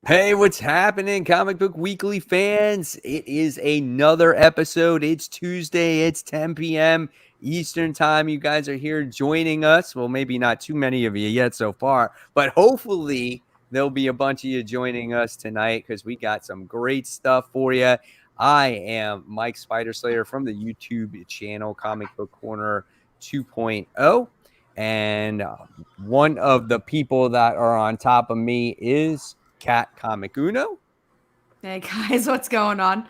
Hey, what's happening, Comic Book Weekly fans? It is another episode. It's Tuesday. It's 10 p.m. Eastern Time. You guys are here joining us. Well, maybe not too many of you yet so far, but hopefully there'll be a bunch of you joining us tonight because we got some great stuff for you. I am Mike Spider Slayer from the YouTube channel Comic Book Corner 2.0. And one of the people that are on top of me is Cat Comic Uno. Hey guys, what's going on?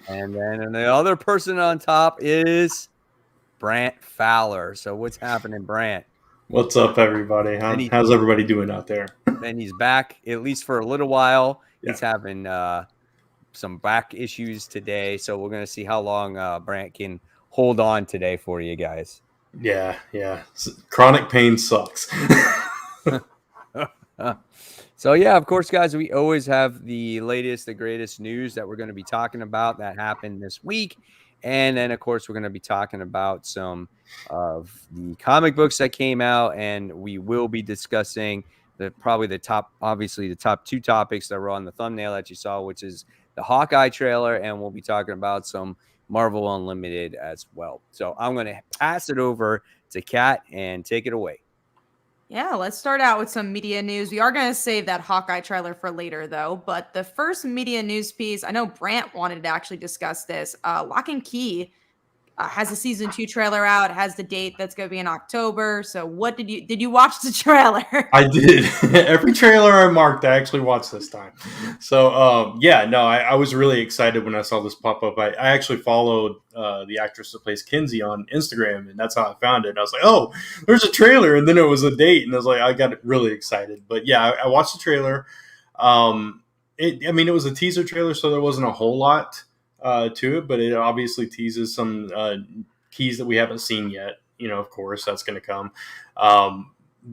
And then the other person on top is Brant Fowler. So what's happening, Brant? What's up, everybody? And he, How's everybody doing out there? then he's back, at least for a little while. Yeah. He's having some back issues today. So we're going to see how long Brant can hold on today for you guys. Yeah. Chronic pain sucks. So, yeah, of course, guys, we always have the latest, the greatest news that we're going to be talking about that happened this week. And then, of course, we're going to be talking about some of the comic books that came out. And we will be discussing probably the top two topics that were on the thumbnail that you saw, which is the Hawkeye trailer. And we'll be talking about some Marvel Unlimited as well. So I'm going to pass it over to Kat and take it away. Yeah, let's start out with some media news. We are going to save that Hawkeye trailer for later, though. But the first media news piece, I know Brant wanted to actually discuss this. Locke and Key has a season 2 trailer out. It has the date that's going to be in October. So what did you watch the trailer? I did. Every trailer I marked, I actually watched this time. So, I was really excited when I saw this pop up. I actually followed the actress that plays Kinsey on Instagram, and that's how I found it. And I was like, oh, there's a trailer. And then it was a date, and I was like, I got really excited. But yeah, I watched the trailer. It was a teaser trailer, so there wasn't a whole lot to it, but it obviously teases some keys that we haven't seen yet. Of course, that's going to come.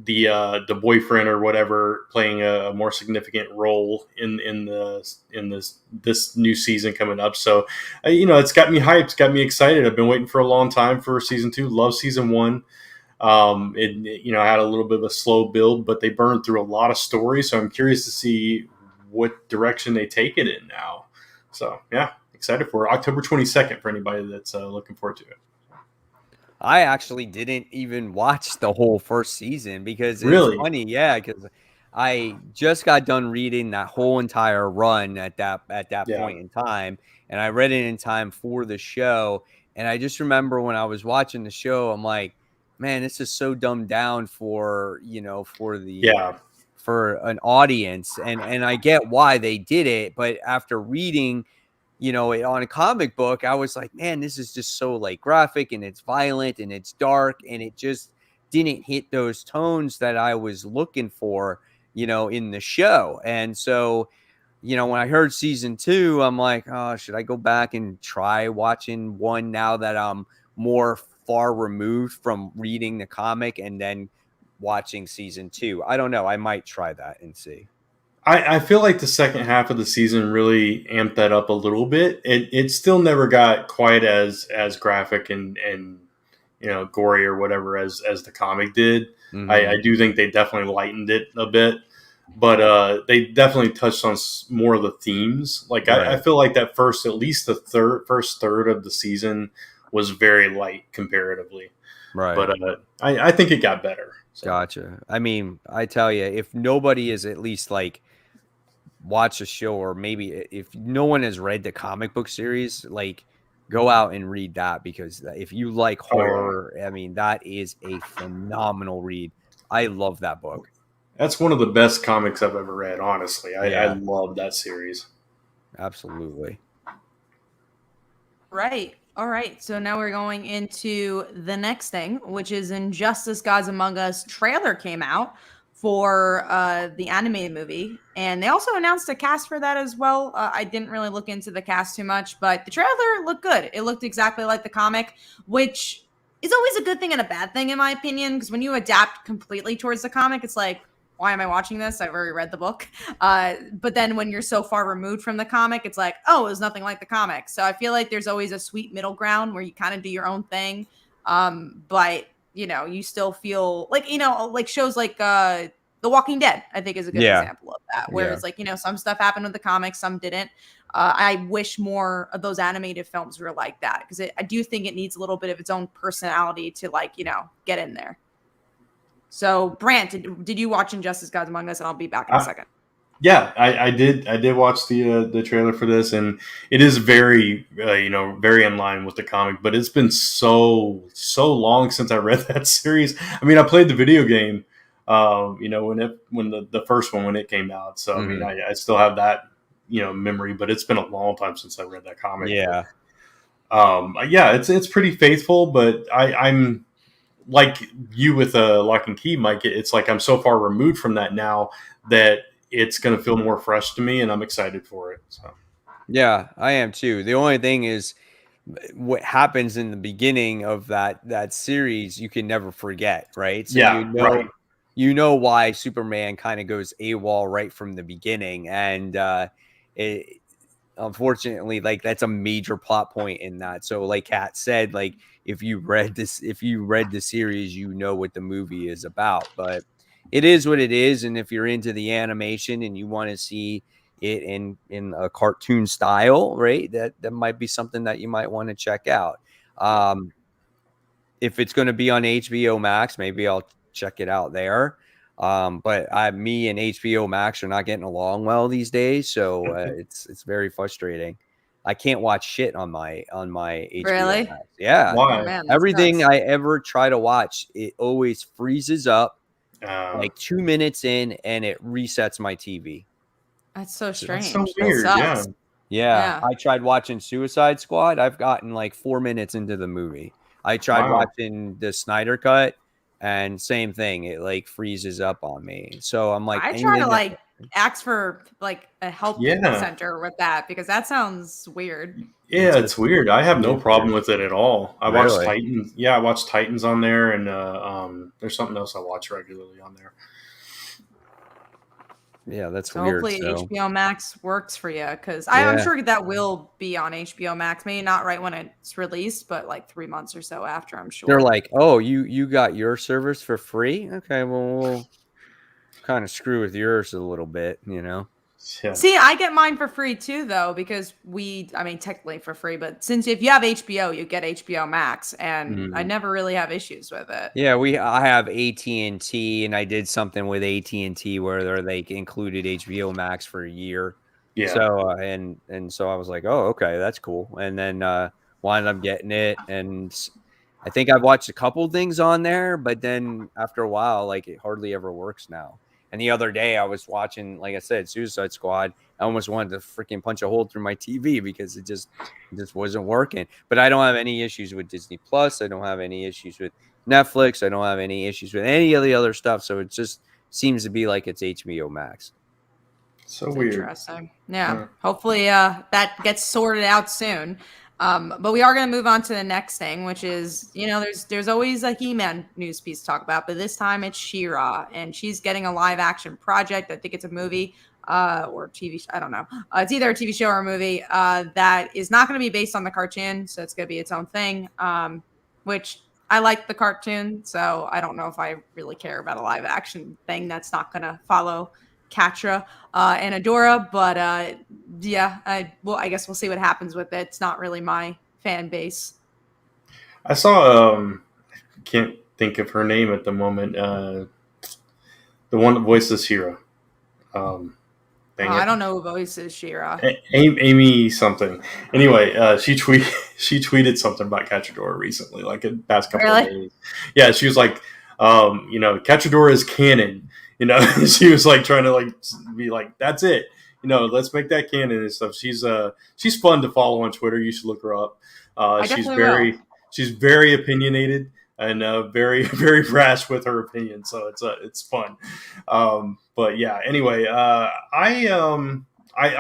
The boyfriend or whatever playing a more significant role in this new season coming up. So, it's got me hyped, it's got me excited. I've been waiting for a long time for season 2. Love season 1. It had a little bit of a slow build, but they burned through a lot of stories. So I'm curious to see what direction they take it in now. So yeah. Excited for October 22nd for anybody that's looking forward to it. I actually didn't even watch the whole first season because it's funny. Yeah, because I just got done reading that whole entire run at that point in time, and I read it in time for the show. And I just remember when I was watching the show, I'm like, man, this is so dumbed down for an audience, and I get why they did it, but after reading on a comic book, I was like, man, this is just so like graphic and it's violent and it's dark, and it just didn't hit those tones that I was looking for, in the show. And so, when I heard season 2, I'm like, oh, should I go back and try watching 1 now that I'm more far removed from reading the comic and then watching season 2? I don't know. I might try that and see. I feel like the second half of the season really amped that up a little bit. It still never got quite as graphic and gory or whatever as the comic did. Mm-hmm. I do think they definitely lightened it a bit, but they definitely touched on more of the themes. Like right. I feel like that first third of the season was very light comparatively. Right. But I think it got better. So. Gotcha. I mean, I tell you, if nobody is at least like watch a show, or maybe if no one has read the comic book series, like go out and read that, because if you like horror, I mean, that is a phenomenal read. I love that book. That's one of the best comics I've ever read, honestly. I love that series. Absolutely. Right. All right. So now we're going into the next thing, which is Injustice Gods Among Us trailer came out for the animated movie. And they also announced a cast for that as well. I didn't really look into the cast too much, but the trailer looked good. It looked exactly like the comic, which is always a good thing and a bad thing, in my opinion, because when you adapt completely towards the comic, it's like, why am I watching this? I've already read the book. But then when you're so far removed from the comic, it's like, oh, it was nothing like the comic. So I feel like there's always a sweet middle ground where you kind of do your own thing. But, you still feel like, like shows like The Walking Dead, I think, is a good Yeah. example of that. Whereas, like, some stuff happened with the comics, some didn't. I wish more of those animated films were like that, because I do think it needs a little bit of its own personality to, like, get in there. So, Brant, did you watch Injustice: Gods Among Us? And I'll be back in a second. Yeah, I did watch the trailer for this, and it is very very in line with the comic. But it's been so long since I read that series. I mean, I played the video game, when the first one when it came out. So I mean, I still have that memory, but it's been a long time since I read that comic. Yeah, it's pretty faithful, but I'm like you with Lock and Key, Mike. It's like I'm so far removed from that now that it's going to feel more fresh to me, and I'm excited for it. So, yeah, I am too. The only thing is, what happens in the beginning of that series, you can never forget, right? So right. You know why Superman kind of goes AWOL right from the beginning, and unfortunately, like, that's a major plot point in that. So, like Kat said, like, if you read the series, you know what the movie is about. But it is what it is, and if you're into the animation and you want to see it in a cartoon style, right, that might be something that you might want to check out. If it's going to be on HBO Max, maybe I'll check it out there. But me and HBO Max are not getting along well these days, so it's very frustrating. I can't watch shit on my HBO Really? Max. Yeah. Why? Oh, man, Everything I ever try to watch, it always freezes up like 2 minutes in, and it resets my TV. That's so strange. That's so weird. Yeah. I tried watching Suicide Squad. I've gotten like 4 minutes into the movie. I tried watching the Snyder Cut, and same thing. It like freezes up on me. So I'm like, I try to like ask for like a help center with that, because that sounds weird. Yeah, it's weird. I have no problem with it at all. I watched Titans. Yeah, I watched Titans on there, and there's something else I watch regularly on there. Yeah, that's weird. Hopefully HBO Max works for you, because I'm sure that will be on HBO Max. Maybe not right when it's released, but like 3 months or so after, I'm sure. They're like, oh, you got your service for free? Okay, well, we'll kind of screw with yours a little bit, Yeah. See, I get mine for free too, though, because technically for free, but since if you have HBO, you get HBO Max, and I never really have issues with it. Yeah, I have AT&T, and I did something with AT&T where they included HBO Max for a year. Yeah. So and so I was like, oh, okay, that's cool. And then wound up getting it, and I think I've watched a couple things on there, but then after a while, like, it hardly ever works now. And the other day I was watching, like I said, Suicide Squad. I almost wanted to freaking punch a hole through my TV because it just wasn't working. But I don't have any issues with Disney Plus. I don't have any issues with Netflix. I don't have any issues with any of the other stuff. So it just seems to be like it's HBO Max. So weird. Interesting. Yeah. Hopefully that gets sorted out soon. But we are going to move on to the next thing, which is, there's always a He-Man news piece to talk about, but this time it's She-Ra, and she's getting a live action project. I think it's a movie or TV. I don't know. It's either a TV show or a movie that is not going to be based on the cartoon. So it's going to be its own thing, which I like the cartoon. So I don't know if I really care about a live action thing that's not going to follow Katra and Adora, but I guess we'll see what happens with it. It's not really my fan base. I saw can't think of her name at the moment, the one that voices She-Ra. I don't know who voices She-Ra. Amy something. Anyway, she tweeted something about Cachadora recently, like in the past couple of days. Yeah, she was like, Cachadora is canon. She was like trying to like be like, that's it. Let's make that canon and stuff. She's fun to follow on Twitter. You should look her up. She's very opinionated and very, very brash with her opinion. So it's fun. But yeah, anyway, I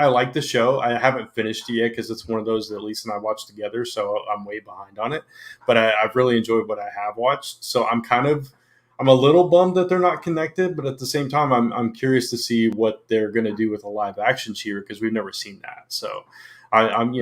like the show. I haven't finished it yet because it's one of those that Lisa and I watched together. So I'm way behind on it, but I've really enjoyed what I have watched. So I'm a little bummed that they're not connected, but at the same time, I'm curious to see what they're going to do with a live action She-Ra because we've never seen that. So I'm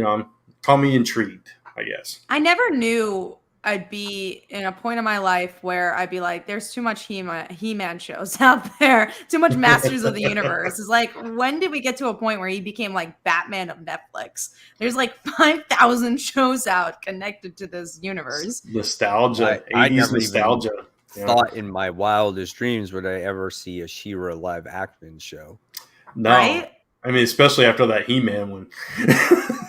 call me intrigued, I guess. I never knew I'd be in a point in my life where I'd be like, there's too much He-Man shows out there, too much Masters of the Universe. It's like, when did we get to a point where he became like Batman of Netflix? There's like 5,000 shows out connected to this universe. Nostalgia, I 80s never nostalgia. even thought in my wildest dreams would I ever see a She-Ra live action show. No. Right? I mean, especially after that He-Man one.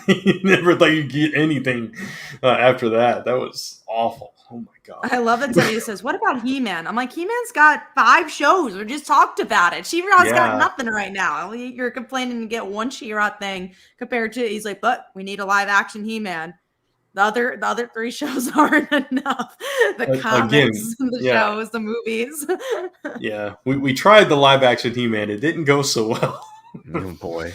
You never thought you'd get anything after that. That was awful. Oh my god. I love that somebody says, what about He-Man? I'm like, He-Man's got 5 shows. We just talked about it. She-Ra's got nothing right now. You're complaining to get one She-Ra thing compared to, he's like, but we need a live action He-Man. The other 3 shows aren't enough. The comics, the shows, the movies. Yeah, we tried the live action He-Man. It didn't go so well. Oh boy.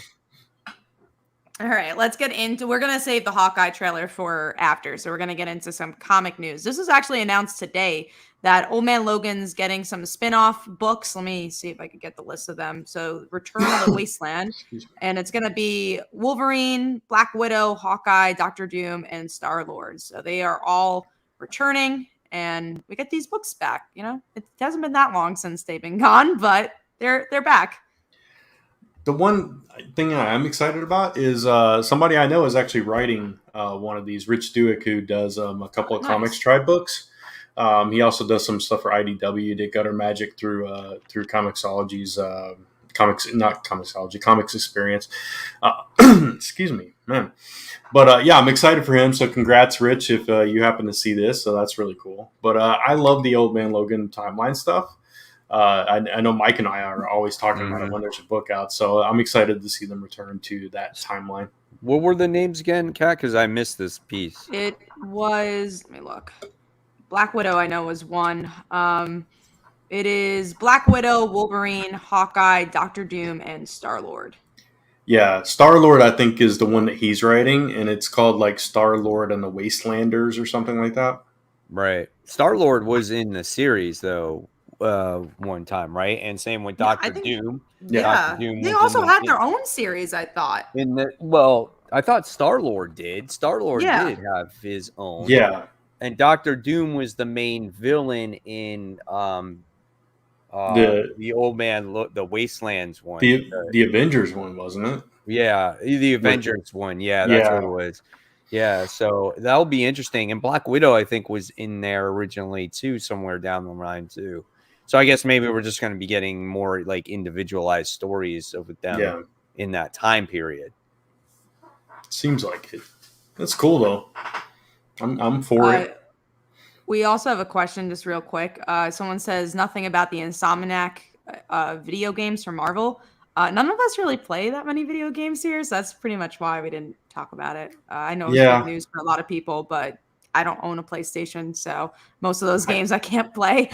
All right, let's get into, we're going to save the Hawkeye trailer for after. So we're going to get into some comic news. This was actually announced today that Old Man Logan's getting some spin-off books. Let me see if I can get the list of them. So Return of the Wasteland, and it's going to be Wolverine, Black Widow, Hawkeye, Doctor Doom, and Star-Lord. So they are all returning, and we get these books back. You know, it hasn't been that long since they've been gone, but they're back. The one thing I'm excited about is somebody I know is actually writing one of these. Rich Duick, who does a couple of Comics Tribe books. He also does some stuff for IDW. Did Gutter Magic through Comixology's Comics Experience. Excuse me, man. But yeah, I'm excited for him. So congrats, Rich, if you happen to see this. So that's really cool. But I love the Old Man Logan timeline stuff. I know Mike and I are always talking about it when there's a book out, so I'm excited to see them return to that timeline. What were the names again, Kat? Because I missed this piece. It was, let me look. Black Widow, I know, was one. It is Black Widow, Wolverine, Hawkeye, Doctor Doom, and Star-Lord. Yeah, Star-Lord, I think, is the one that he's writing, and it's called like Star-Lord and the Wastelanders or something like that. Right. Star-Lord was in the series, though. One time, right? And same with Doctor Doom. Yeah, Doom they also had their own series, I thought. I thought Star-Lord did. Star-Lord did have his own. Yeah. And Doctor Doom was the main villain in the Old Man, the Wastelands one. The Avengers one, wasn't it? Yeah, the Avengers one. Yeah, that's what it was. Yeah, so that'll be interesting. And Black Widow, I think, was in there originally too, somewhere down the line too. So I guess maybe we're just going to be getting more like individualized stories of them in that time period. Seems like it. That's cool though. I'm for it. We also have a question, just real quick. Someone says nothing about the Insomniac video games from Marvel. None of us really play that many video games here, so that's pretty much why we didn't talk about it. I know it's big news for a lot of people, but I don't own a PlayStation, so most of those games I can't play.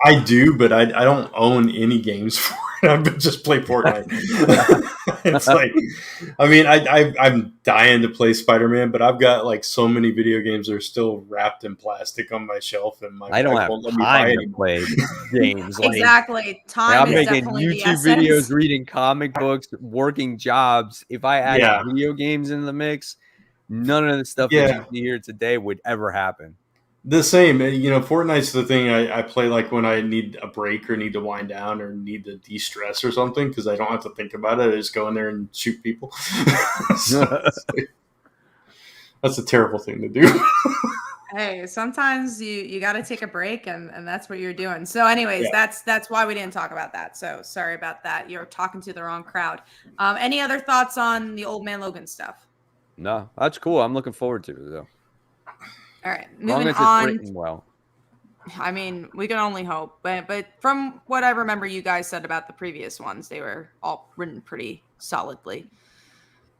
I do, but I don't own any games for it. I just play Fortnite. It's like, I mean, I'm dying to play Spider-Man, but I've got like so many video games that are still wrapped in plastic on my shelf, and I don't have time to play games. Exactly, time. I'm making YouTube videos, reading comic books, working jobs. If I add video games in the mix, none of the stuff that you see here today would ever happen. The same, Fortnite's the thing I play like when I need a break or need to wind down or need to de-stress or something because I don't have to think about it. I just go in there and shoot people. That's a terrible thing to do. Hey, sometimes you got to take a break and that's what you're doing. So anyways, that's why we didn't talk about that. So sorry about that. You're talking to the wrong crowd. Any other thoughts on the Old Man Logan stuff? No, that's cool. I'm looking forward to it though. All right, moving on. Written well. I mean, we can only hope, but from what I remember you guys said about the previous ones, they were all written pretty solidly.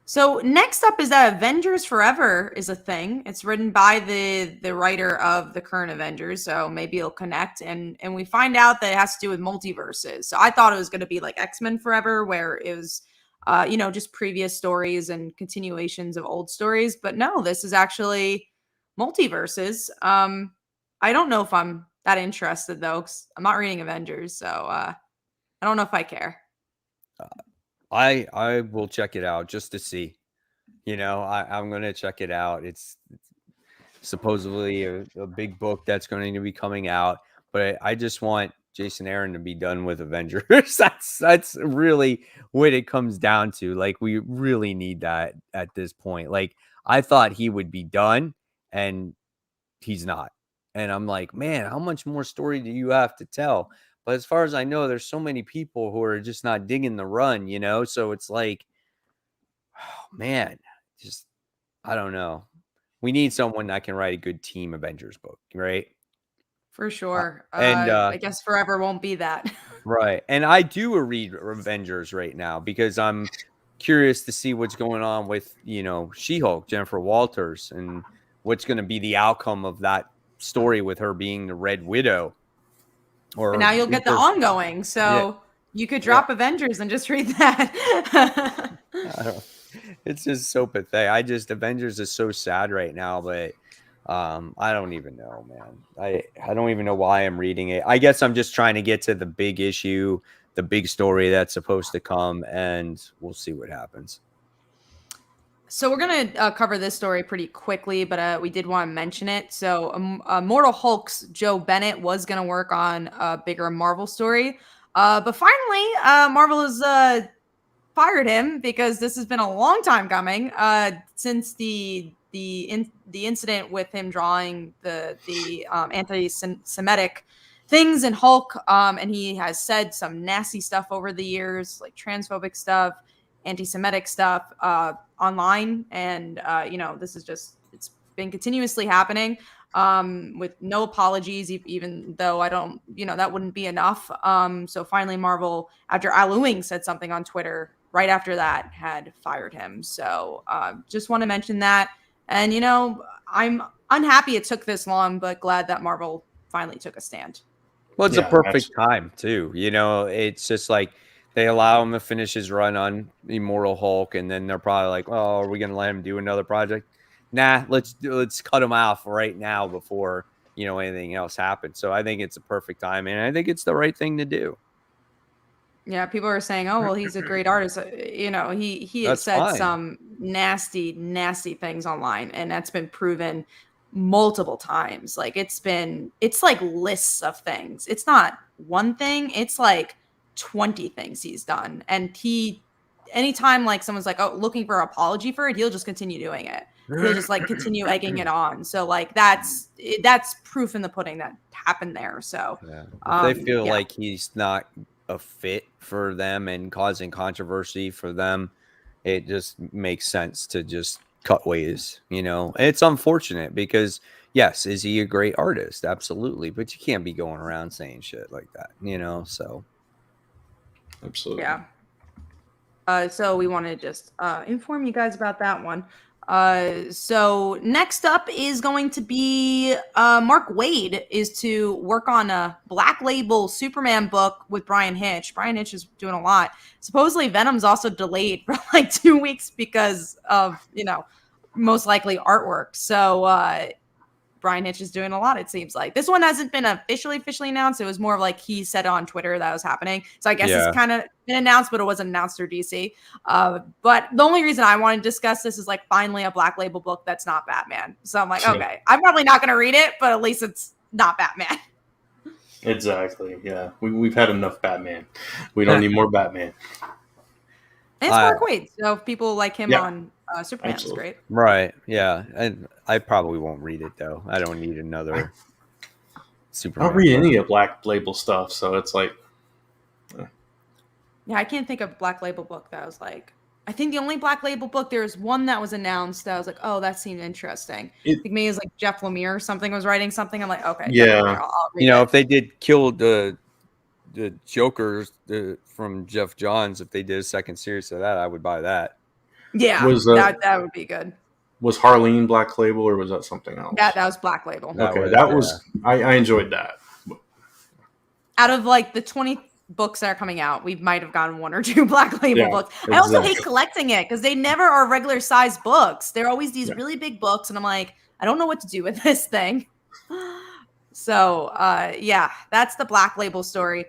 So next up is that Avengers Forever is a thing. It's written by the writer of the current Avengers, so maybe it'll connect. And we find out that it has to do with multiverses. So I thought it was going to be like X-Men Forever, where it was, just previous stories and continuations of old stories. But no, this is actually multiverses. I don't know if I'm that interested though, because I'm not reading Avengers, so I don't know if I care. I will check it out just to see. I'm gonna check it out. supposedly a big book that's going to be coming out. But I just want Jason Aaron to be done with Avengers. That's really what it comes down to. Like, we really need that at this point. Like, I thought he would be done, and he's not. And I'm like, man, how much more story do you have to tell? But as far as I know, there's so many people who are just not digging the run, you know? So it's like, oh, man, just, I don't know. We need someone that can write a good team Avengers book, right? For sure. And I guess Forever won't be that. right. And I do read Avengers right now because I'm curious to see what's going on with, She-Hulk, Jennifer Walters, and what's going to be the outcome of that story with her being the Red Widow. But now you'll get the ongoing, so you could drop Avengers and just read that. It's just so pathetic. Avengers is so sad right now, but I don't even know, man. I don't even know why I'm reading it. I guess I'm just trying to get to the big issue, the big story that's supposed to come, and we'll see what happens. So we're going to cover this story pretty quickly, but we did want to mention it. So Immortal Hulk's Joe Bennett was going to work on a bigger Marvel story. But finally, Marvel has fired him because this has been a long time coming since the incident with him drawing the anti-Semitic things in Hulk. And he has said some nasty stuff over the years, like transphobic stuff, anti-Semitic stuff online, and this is it's been continuously happening with no apologies, even though I don't, that wouldn't be enough. So finally Marvel, after Al Ewing said something on Twitter right after that, had fired him. So just want to mention that. And I'm unhappy it took this long, but glad that Marvel finally took a stand. Well, it's a perfect time too. It's just like they allow him to finish his run on Immortal Hulk, and then they're probably like, "Oh, are we going to let him do another project?" Nah, let's cut him off right now before anything else happens. So I think it's a perfect time, and I think it's the right thing to do. Yeah, people are saying, "Oh, well, he's a great artist." He has said some nasty things online, and that's been proven multiple times. Like it's like lists of things. It's not one thing. It's like 20 things he's done, and anytime like someone's like, "Oh, looking for an apology for it," he'll just continue doing it. He'll just like continue egging it on. So like that's proof in the pudding that happened there. So if they feel like he's not a fit for them and causing controversy for them, it just makes sense to just cut ways. It's unfortunate because yes, is he a great artist? Absolutely, but you can't be going around saying shit like that. So. Absolutely. Yeah. So we want to just inform you guys about that one. So next up is going to be Mark Waid is to work on a Black Label Superman book with Brian Hitch. Brian Hitch is doing a lot. Supposedly Venom's also delayed for like 2 weeks because of, most likely artwork. So Brian Hitch is doing a lot, it seems like. This one hasn't been officially announced. It was more of like he said on Twitter that was happening. So I guess it's kind of been announced, but it wasn't announced through DC. But the only reason I want to discuss this is like finally a Black Label book that's not Batman. So I'm like, okay, I'm probably not going to read it, but at least it's not Batman. Exactly. Yeah. We've had enough Batman. We don't need more Batman. And it's Mark Waid. So if people like him on Superman, it's great. Right. Yeah. And I probably won't read it though. I don't need another Superman. I don't read any of Black Label stuff, so it's like Yeah, I can't think of a Black Label book that was like, I think the only Black Label book, there's one that was announced that I was like, oh, that seemed interesting. I think maybe it was like Jeff Lemire or something was writing something. I'm like, okay. Yeah. I'll read it. If they did kill the Jokers from Jeff Johns, if they did a second series of that, I would buy that. Yeah, that would be good. Was Harleen Black Label or was that something else? That was Black Label. Okay, that was I enjoyed that. Out of like the 20 books that are coming out, we might have gotten 1 or 2 Black Label books. Exactly. I also hate collecting it because they never are regular size books. They're always these really big books, and I'm like, I don't know what to do with this thing. So that's the Black Label story.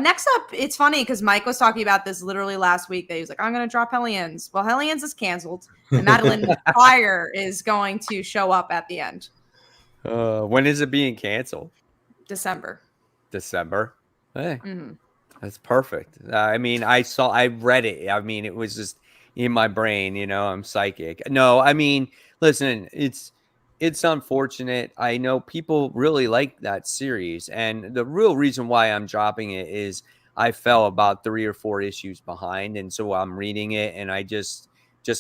Next up, it's funny because Mike was talking about this literally last week. That he was like, I'm going to drop Hellions. Well, Hellions is canceled. And Madeline Pryor is going to show up at the end. When is it being canceled? December. December. Hey, Mm-hmm. that's perfect. I mean, I read it. I mean, it was just in my brain, I'm psychic. No, I mean, listen, it's unfortunate. I know people really like that series, and the real reason why I'm dropping it is I fell about 3 or 4 issues behind, and so I'm reading it, and I just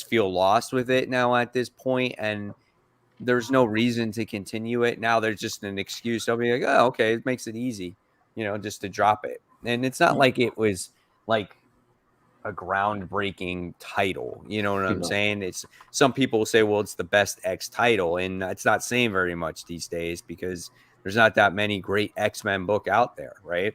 feel lost with it now at this point, and there's no reason to continue it. Now there's just an excuse. I'll be like, oh, okay, it makes it easy, just to drop it. And it's not like it was like a groundbreaking title. You know what I'm saying? It's some people say, well, it's the best X title, and it's not saying very much these days because there's not that many great X-Men book out there, right?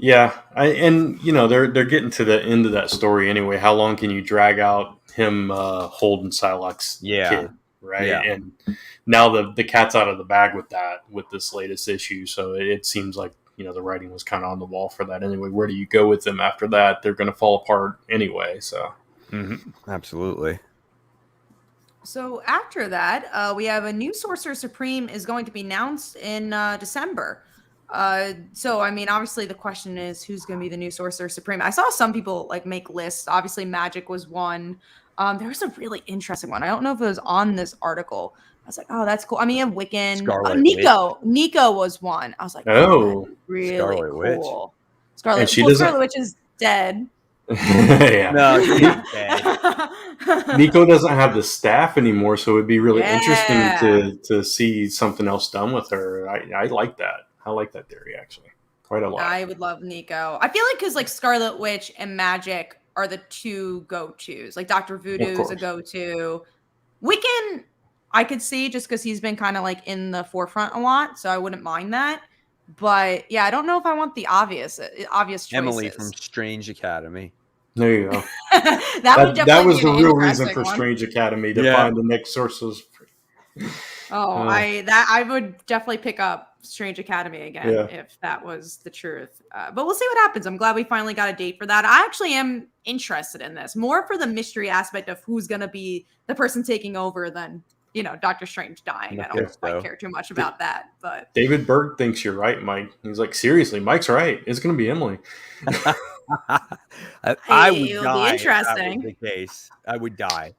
Yeah, they're getting to the end of that story anyway. How long can you drag out him holding Psylocke's kid, right? Yeah. And now the cat's out of the bag with this latest issue. So it seems like the writing was kind of on the wall for that anyway. Where do you go with them after that? They're going to fall apart anyway. So Absolutely. So after that, we have a new Sorcerer Supreme is going to be announced in December. So I mean, obviously the question is who's going to be the new Sorcerer Supreme. I saw some people like make lists. Obviously, Magic was one. There was a really interesting one. I don't know if it was on this article. I was like, oh, that's cool. I mean, Wiccan. Nico was one. I was like, oh, really Scarlet cool. Witch. Scarlet Witch is dead. Yeah. No, she's dead. Nico doesn't have the staff anymore, so it'd be really interesting to see something else done with her. I like that. I like that theory actually quite a lot. I would love Nico. I feel like because like Scarlet Witch and Magic are the two go-tos. Like Dr. Voodoo is a go-to. Wiccan, I could see just because he's been kind of like in the forefront a lot, so I wouldn't mind that. But yeah, I don't know if I want the obvious choices. Emily from Strange Academy. There you go. that was the real reason for Strange Academy to find the next sources. I would definitely pick up Strange Academy again if that was the truth. But we'll see what happens. I'm glad we finally got a date for that. I actually am interested in this more for the mystery aspect of who's going to be the person taking over than Doctor Strange dying. I don't quite care too much about that. But David Berg thinks you're right, Mike. He's like, seriously, Mike's right. It's going to be Emily. I would it'll die. Be interesting. If that was the case. I would die.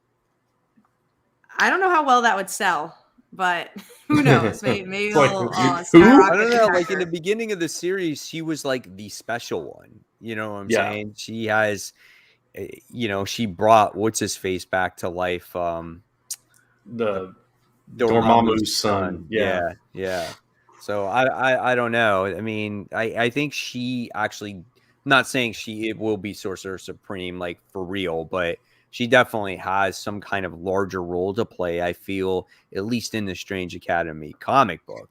I don't know how well that would sell, but who knows? Maybe it'll I don't know. Like in the beginning of the series, she was like the special one. You know what I'm saying? She has, she brought what's his face back to life. The Dormammu's son. Yeah. So I don't know. I mean, I think she actually. Not saying it will be Sorcerer Supreme like for real, but she definitely has some kind of larger role to play. I feel at least in the Strange Academy comic book.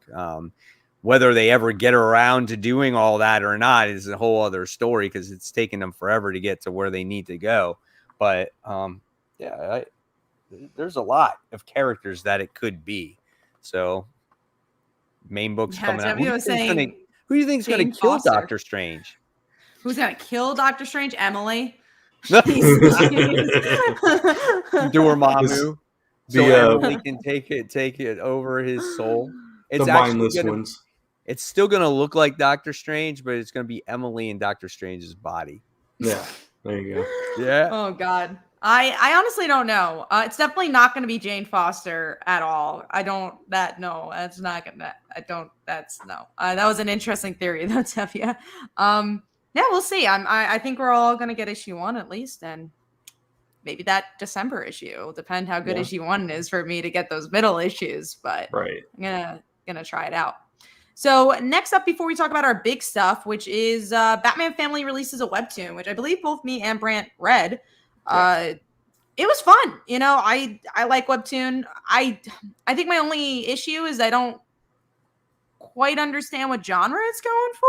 Whether they ever get around to doing all that or not is a whole other story because it's taken them forever to get to where they need to go. But there's a lot of characters that it could be. So main book's coming out. Who do you think is going to kill Doctor Strange? Who's going to kill Doctor Strange? Emily? Dormammu. So Emily can take it over his soul. It's the mindless ones. It's still going to look like Doctor Strange, but it's going to be Emily in Doctor Strange's body. Yeah, there you go. Yeah. Oh, God. I honestly don't know. It's definitely not going to be Jane Foster at all. That was an interesting theory, though, Tevia. Yeah, we'll see. I think we're all going to get issue 1 at least, and maybe that December issue will depend how good issue 1 is for me to get those middle issues. But I'm gonna try it out. So next up, before we talk about our big stuff, which is Batman Family releases a webtoon, which I believe both me and Brant read. It was fun. I like webtoon. I think my only issue is I don't quite understand what genre it's going for.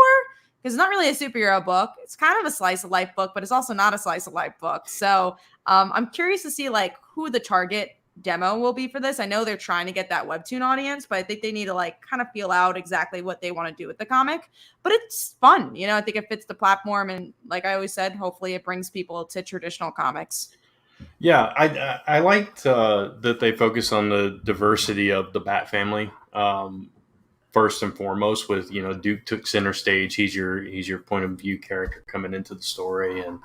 Because it's not really a superhero book. It's kind of a slice of life book, but it's also not a slice of life book. So I'm curious to see like who the target demo will be for this. I know they're trying to get that webtoon audience, but I think they need to like kind of feel out exactly what they want to do with the comic. But it's fun. I think it fits the platform. And like I always said, hopefully it brings people to traditional comics. Yeah, I liked that they focus on the diversity of the Bat family. First and foremost, with Duke took center stage. He's your point of view character coming into the story, and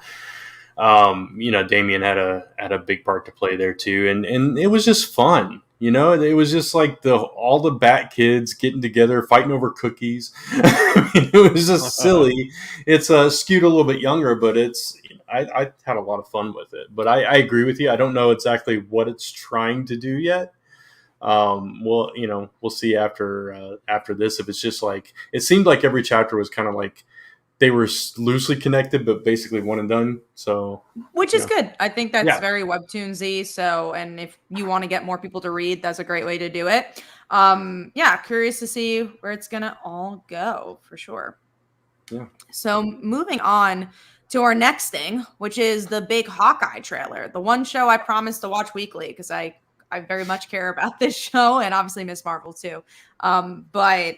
Damien had a big part to play there too, and it was just fun. It was just like all the Bat kids getting together, fighting over cookies. I mean, it was just silly. It's skewed a little bit younger, but I had a lot of fun with it. But I agree with you. I don't know exactly what it's trying to do yet. We'll see after this if it's just like it seemed like every chapter was kind of like they were loosely connected, but basically one and done. So, which is good. I think that's Yeah. very Webtoon-y. So, and if you want to get more people to read, that's a great way to do it. Yeah, curious to see where it's gonna all go for sure. Yeah. So moving on to our next thing, which is the big Hawkeye trailer, the one show I promised to watch weekly because I very much care about this show and obviously Miss Marvel too. But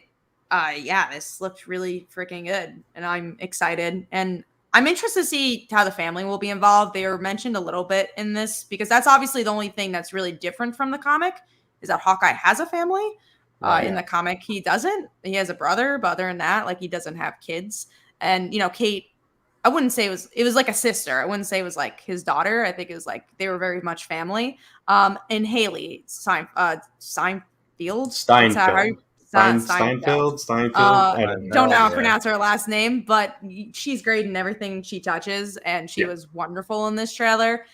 yeah, this looks really freaking good and I'm excited. And I'm interested to see how the family will be involved. They were mentioned a little bit in this because that's obviously the only thing that's really different from the comic is that Hawkeye has a family. In the comic, he doesn't. He has a brother, but other than that, like he doesn't have kids. And Kate, I wouldn't say it was like a sister. I wouldn't say it was like his daughter. I think it was like they were very much family. And Haley Steinfeld. Steinfeld. Steinfeld. I don't know how to pronounce her last name, but she's great in everything she touches, and she was wonderful in this trailer.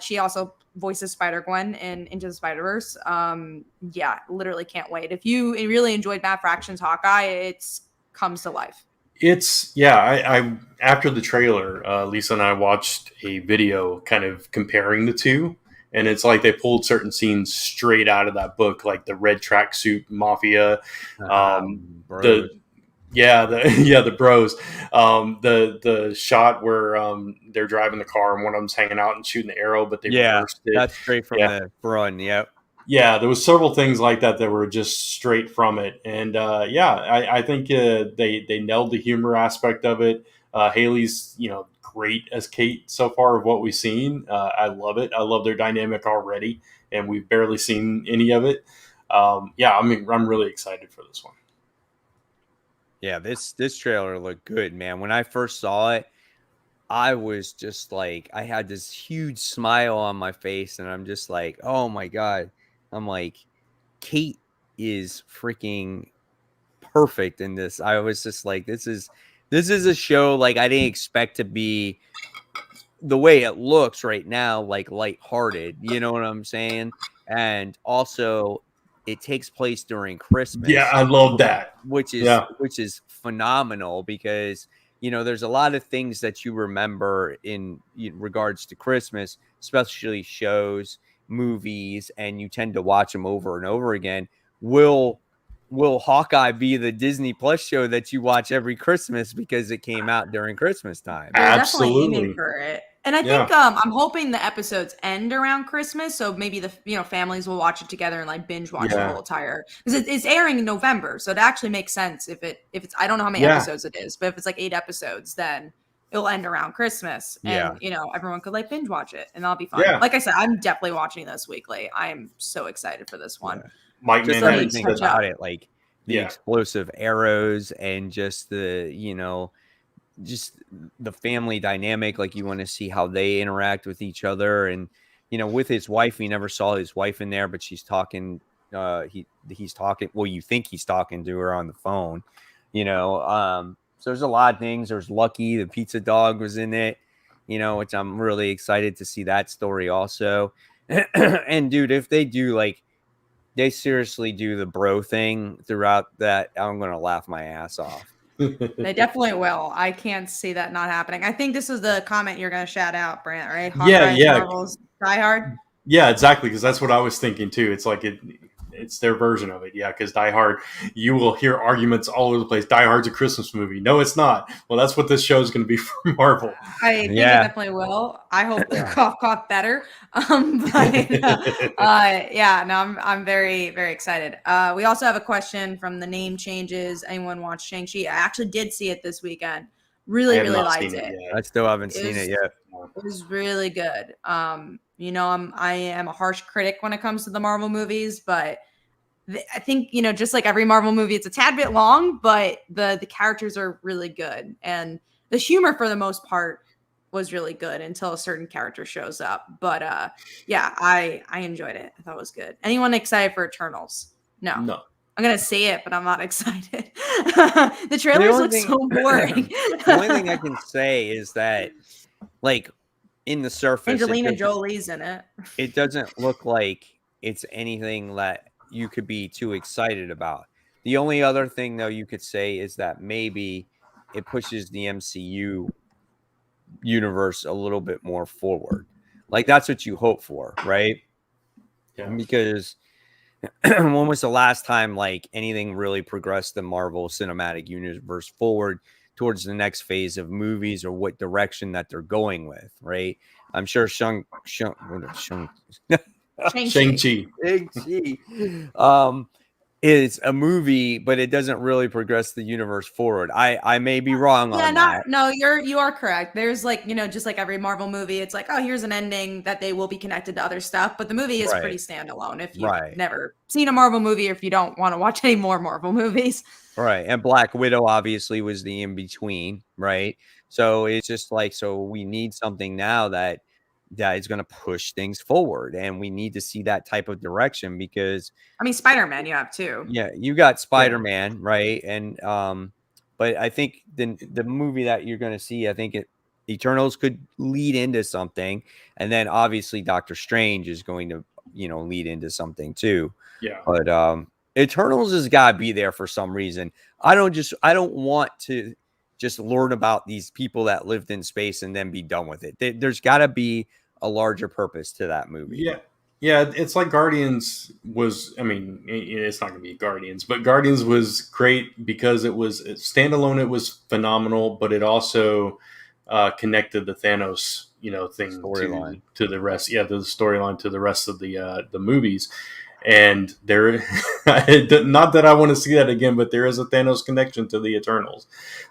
She also voices Spider-Gwen in Into the Spider-Verse. Yeah, literally can't wait. If you really enjoyed Matt Fraction's Hawkeye, it comes to life. I after the trailer, Lisa and I watched a video kind of comparing the two, and it's like they pulled certain scenes straight out of that book, like the red tracksuit mafia, Bros. the bros, the shot where they're driving the car and one of them's hanging out and shooting the arrow, but they reversed it. That's straight from the front. Yep. Yeah, there was several things like that were just straight from it, and I think they nailed the humor aspect of it. Haley's great as Kate so far of what we've seen. I love it. I love their dynamic already, and we've barely seen any of it. I'm really excited for this one. Yeah, this trailer looked good, man. When I first saw it, I was just like, I had this huge smile on my face, and I'm just like, oh my God. I'm like, Kate is freaking perfect in this. I was just like, this is a show like I didn't expect to be the way it looks right now, like lighthearted. You know what I'm saying? And also, it takes place during Christmas. Yeah, I love that. Which is phenomenal because there's a lot of things that you remember in regards to Christmas, especially shows, movies, and you tend to watch them over and over again. Will Hawkeye be the Disney Plus show that you watch every Christmas because it came out during Christmas time? They're definitely aiming for it. And I think I'm hoping the episodes end around Christmas, so maybe the families will watch it together and like binge watch the whole entire, because it's airing in November, so it actually makes sense if it's I don't know how many episodes it is, but if it's like 8 episodes, then it'll end around Christmas, and everyone could like binge watch it, and that'll be fun. Like I said, I'm definitely watching this weekly. I am so excited for this one. Mike, just everything about it, like the explosive arrows and just the just the family dynamic. Like you want to see how they interact with each other, and with his wife, we never saw his wife in there, but she's talking. He's talking. Well, you think he's talking to her on the phone, So there's a lot of things. There's Lucky, the pizza dog, was in it, which I'm really excited to see that story also. And dude, if they do they seriously do the bro thing throughout that, I'm gonna laugh my ass off. They definitely will. I can't see that not happening. I think this is the comment you're going to shout out, Brant, right? Hawkeye Marvel's Die Hard. Yeah, exactly, because that's what I was thinking too. It's like it's their version of it. Yeah, because Die Hard, you will hear arguments all over the place. Die Hard's a Christmas movie. No, it's not. Well, that's what this show is going to be for Marvel. I think it definitely will. I hope they're cough better. I'm very, very excited. We also have a question from the Name Changes. Anyone watch Shang-Chi? I actually did see it this weekend. Really, have really not liked seen it. yet. I still haven't It seen was, it yet. it was really good. I am a harsh critic when it comes to the Marvel movies, but I think, just like every Marvel movie, it's a tad bit long, but the characters are really good. And the humor, for the most part, was really good until a certain character shows up. But yeah, I enjoyed it. I thought it was good. Anyone excited for Eternals? No. I'm going to say it, but I'm not excited. The trailers look so boring. The only thing I can say is that, like, in the surface, Angelina Jolie's in it. It doesn't look like it's anything that you could be too excited about. The only other thing, though, you could say is that maybe it pushes the MCU universe a little bit more forward. Like, that's what you hope for, right? Yeah. Because when was the last time like anything really progressed the Marvel Cinematic Universe forward towards the next phase of movies, or what direction that they're going with, right? I'm sure Shang-Chi is a movie, but it doesn't really progress the universe forward. I may be wrong on that. No, you are correct. There's like, just like every Marvel movie, it's like, oh, here's an ending that they will be connected to other stuff, but the movie is pretty standalone if you've never seen a Marvel movie, or if you don't want to watch any more Marvel movies. Right. And Black Widow obviously was the in between, right? So it's just like, so we need something now that is going to push things forward, and we need to see that type of direction, because I mean, Spider-Man you have too. Yeah, you got Spider-Man, right? And but I think the movie that you're going to see, I think Eternals could lead into something, and then obviously Doctor Strange is going to, lead into something too. Yeah. But Eternals has got to be there for some reason. I don't want to just learn about these people that lived in space and then be done with it. There's got to be a larger purpose to that movie. Yeah, it's like Guardians was. I mean, it's not going to be Guardians, but Guardians was great because it was standalone. It was phenomenal, but it also connected the Thanos, thing storyline to the rest. Yeah, the storyline to the rest of the movies. And there, not that I want to see that again, but there is a Thanos connection to the Eternals.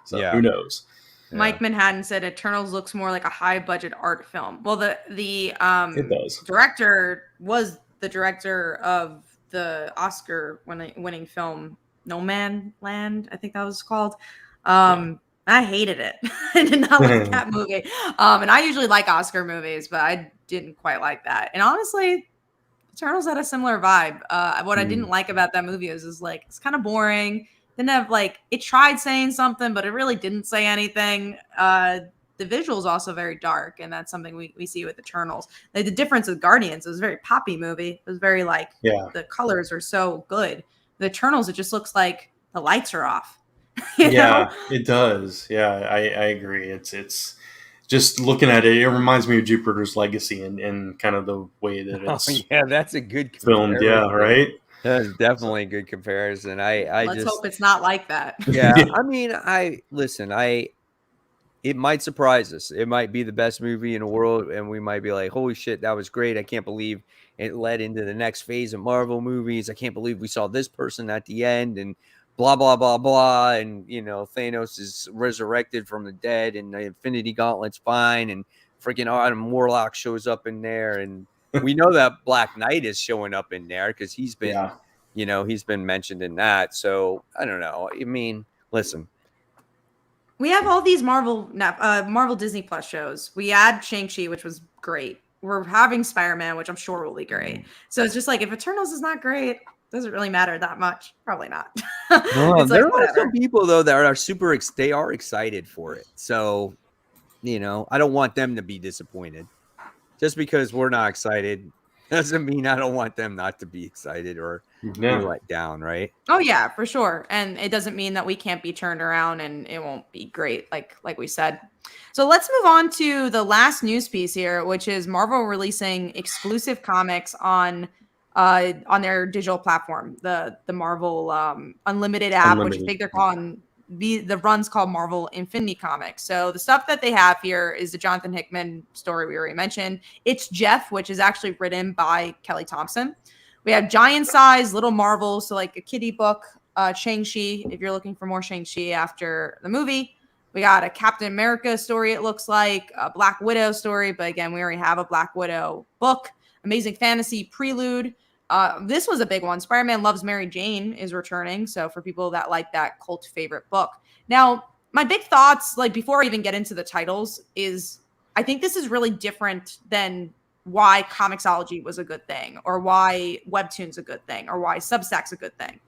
So who knows? Yeah. Mike Manhattan said Eternals looks more like a high budget art film. Well, the it does. Director was the director of the Oscar winning film No Man Land, I think that was called. I hated it. I did not like that movie. And I usually like Oscar movies, but I didn't quite like that. And honestly, Eternals had a similar vibe. What I didn't like about that movie is like, it's kind of boring. Didn't have it tried saying something, but it really didn't say anything. The visuals also very dark, and that's something we see with Eternals. The difference with Guardians, it was a very poppy movie. It was very the colors are so good. The Eternals, it just looks like the lights are off. You know? It does. Yeah, I agree. It's just looking at it, it reminds me of Jupiter's Legacy and kind of the way that it's that's a good filmed. Yeah, right. That's definitely a good comparison. Let's hope it's not like that. Yeah, I mean, it might surprise us. It might be the best movie in the world, and we might be like, holy shit, that was great. I can't believe it led into the next phase of Marvel movies. I can't believe we saw this person at the end, and blah, blah, blah, blah. And, Thanos is resurrected from the dead, and the Infinity Gauntlet's fine, and freaking Adam Warlock shows up in there, and we know that Black Knight is showing up in there because he's been, he's been mentioned in that. So I don't know. I mean, listen, we have all these Marvel Disney Plus shows. We add Shang-Chi, which was great. We're having Spider-Man, which I'm sure will be great. So it's just like, if Eternals is not great, doesn't really matter that much. Probably not. There are some people though that are they are excited for it. So, I don't want them to be disappointed. Just because we're not excited doesn't mean I don't want them not to be excited or be let down, right? Oh yeah, for sure. And it doesn't mean that we can't be turned around and it won't be great, like we said. So let's move on to the last news piece here, which is Marvel releasing exclusive comics on their digital platform, the Marvel Unlimited app, which I think they're calling the run's called Marvel Infinity Comics. So the stuff that they have here is the Jonathan Hickman story we already mentioned. It's Jeff, which is actually written by Kelly Thompson. We have giant size little Marvel, so like a kiddie book, Shang-Chi, if you're looking for more Shang-Chi after the movie. We got a Captain America story, it looks like, a Black Widow story, but again, we already have a Black Widow book. Amazing Fantasy Prelude. This was a big one. Spider-Man Loves Mary Jane is returning. So for people that like that cult favorite book. Now, my big thoughts, like before I even get into the titles, is I think this is really different than why Comixology was a good thing, or why Webtoon's a good thing, or why Substack's a good thing.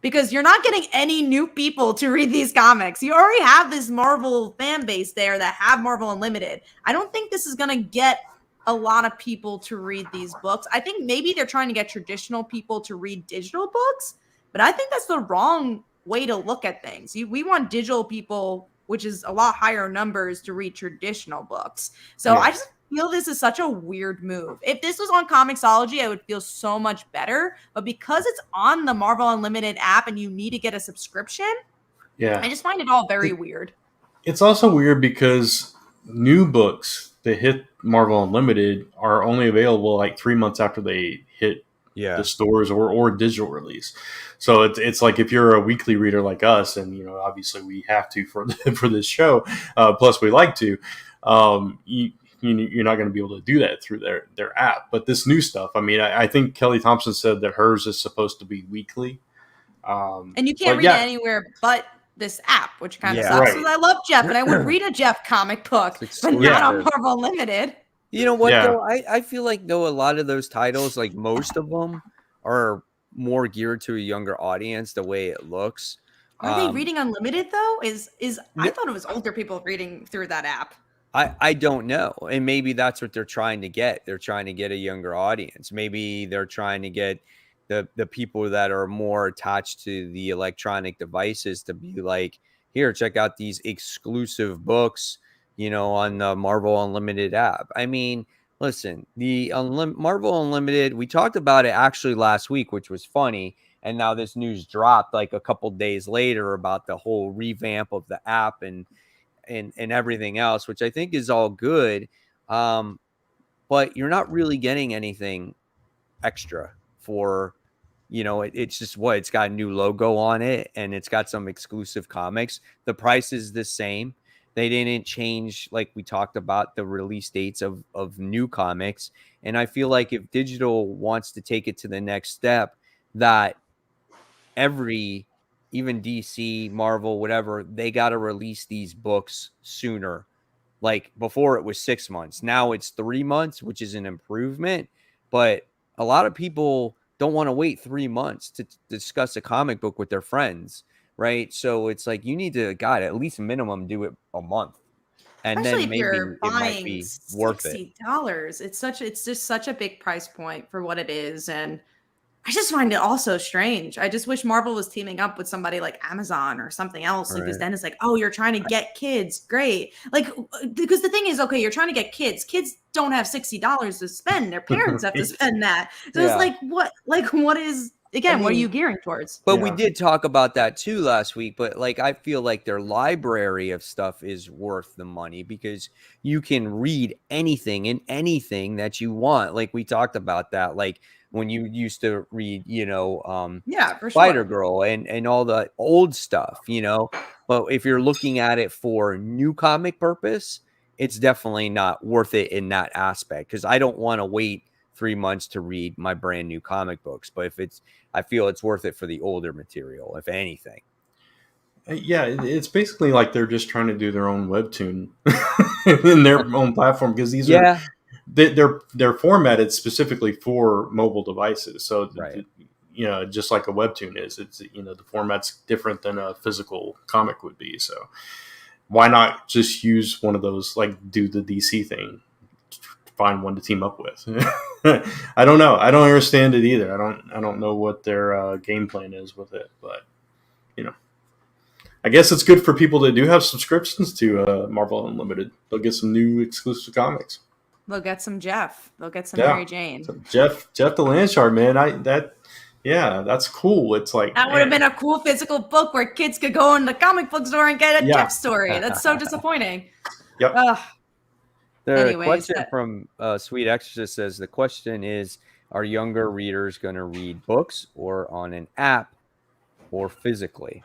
Because you're not getting any new people to read these comics. You already have this Marvel fan base there that have Marvel Unlimited. I don't think this is going to get a lot of people to read these books. I think maybe they're trying to get traditional people to read digital books, but I think that's the wrong way to look at things. We want digital people, which is a lot higher numbers, to read traditional books. So I just feel this is such a weird move. If this was on Comixology, I would feel so much better. But because it's on the Marvel Unlimited app and you need to get a subscription, I just find it all very weird. It's also weird because new books that hit Marvel Unlimited are only available like 3 months after they hit the stores or digital release. So it's like if you're a weekly reader like us, and you know obviously we have to for this show, plus we like to, you're not going to be able to do that through their app. But this new stuff, I mean, I think Kelly Thompson said that hers is supposed to be weekly. And you can't read it anywhere but this app, which kind of sucks. Because I love Jeff, and I would read a Jeff comic book, but not on Marvel Unlimited. You know what, though? I feel like, though, a lot of those titles, like most of them, are more geared to a younger audience, the way it looks. Are they reading Unlimited, though? I thought it was older people reading through that app. I don't know. And maybe that's what they're trying to get. They're trying to get a younger audience. Maybe they're trying to get the people that are more attached to the electronic devices to be like, here, check out these exclusive books, you know, on the Marvel Unlimited app. I mean, listen, the Marvel Unlimited, we talked about it actually last week, which was funny. And now this news dropped like a couple days later about the whole revamp of the app and everything else, which I think is all good. But you're not really getting anything extra for, you know, it's just it's got a new logo on it and it's got some exclusive comics. The price is the same. They didn't change, like we talked about, the release dates of new comics. And I feel like if digital wants to take it to the next step, that even DC, Marvel, whatever, they got to release these books sooner. Like before it was 6 months. Now it's 3 months, which is an improvement. But a lot of people don't want to wait 3 months to discuss a comic book with their friends, right? So it's like you need to, at least minimum do it a month. And especially then maybe you're it might be worth it. $60. It's just such a big price point for what it is. And I just find it also strange. I just wish Marvel was teaming up with somebody like Amazon or something else. Because then it's like, oh, you're trying to get kids. Great. Like, because the thing is, okay, you're trying to get kids. Kids don't have $60 to spend. Their parents have to spend that. So it's like, what is, again, what are you gearing towards? But we did talk about that too last week. But like, I feel like their library of stuff is worth the money because you can read anything and anything that you want. Like we talked about that. Like, when you used to read, you know, Spider-Girl and all the old stuff, you know. But if you're looking at it for new comic purpose, it's definitely not worth it in that aspect because I don't want to wait 3 months to read my brand new comic books. But I feel it's worth it for the older material, if anything. Yeah, it's basically like they're just trying to do their own Webtoon in their own platform because these are... They're formatted specifically for mobile devices. So, you know, just like a Webtoon is, it's, you know, the format's different than a physical comic would be. So why not just use one of those, like do the DC thing, find one to team up with? I don't know. I don't understand it either. I don't know what their game plan is with it, but you know, I guess it's good for people that do have subscriptions to Marvel Unlimited. They'll get some new exclusive comics. They'll get some Jeff. They'll get some Mary Jane. So Jeff the Landshard, man. That's cool. It's like that would have been a cool physical book where kids could go in the comic book store and get a Jeff story. That's so disappointing. Yep. The question from Sweet Exorcist says the question is: are younger readers going to read books or on an app or physically?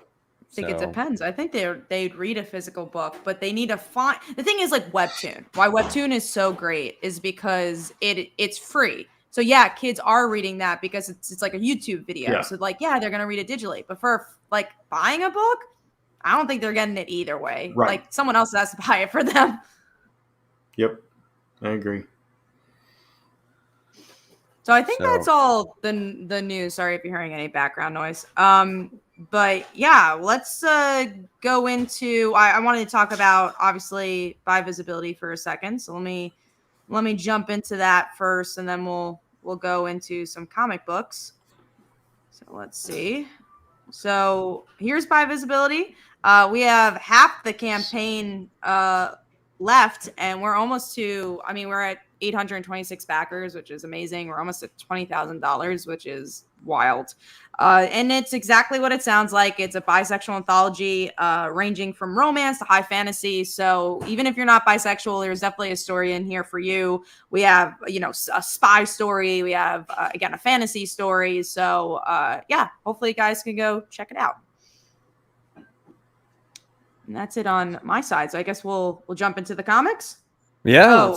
I think it depends. I think they'd read a physical book, but they need to find. The thing is, like Webtoon. Why Webtoon is so great is because it's free. So yeah, kids are reading that because it's like a YouTube video. Yeah. So like yeah, they're gonna read it digitally. But for like buying a book, I don't think they're getting it either way. Right. Like someone else has to buy it for them. Yep, I agree. So I think that's all the news. Sorry if you're hearing any background noise. But yeah, let's go into. I wanted to talk about obviously buy visibility for a second. So let me jump into that first, and then we'll go into some comic books. So let's see. So here's buy visibility. We have half the campaign left, and we're almost to. I mean, we're at 826 backers, which is amazing. We're almost at $20,000, which is wild. And it's exactly what it sounds like. It's a bisexual anthology ranging from romance to high fantasy. So even if you're not bisexual, there's definitely a story in here for you. We have, a spy story. We have, again, a fantasy story. So yeah, hopefully you guys can go check it out. And that's it on my side. So I guess we'll jump into the comics. Yeah.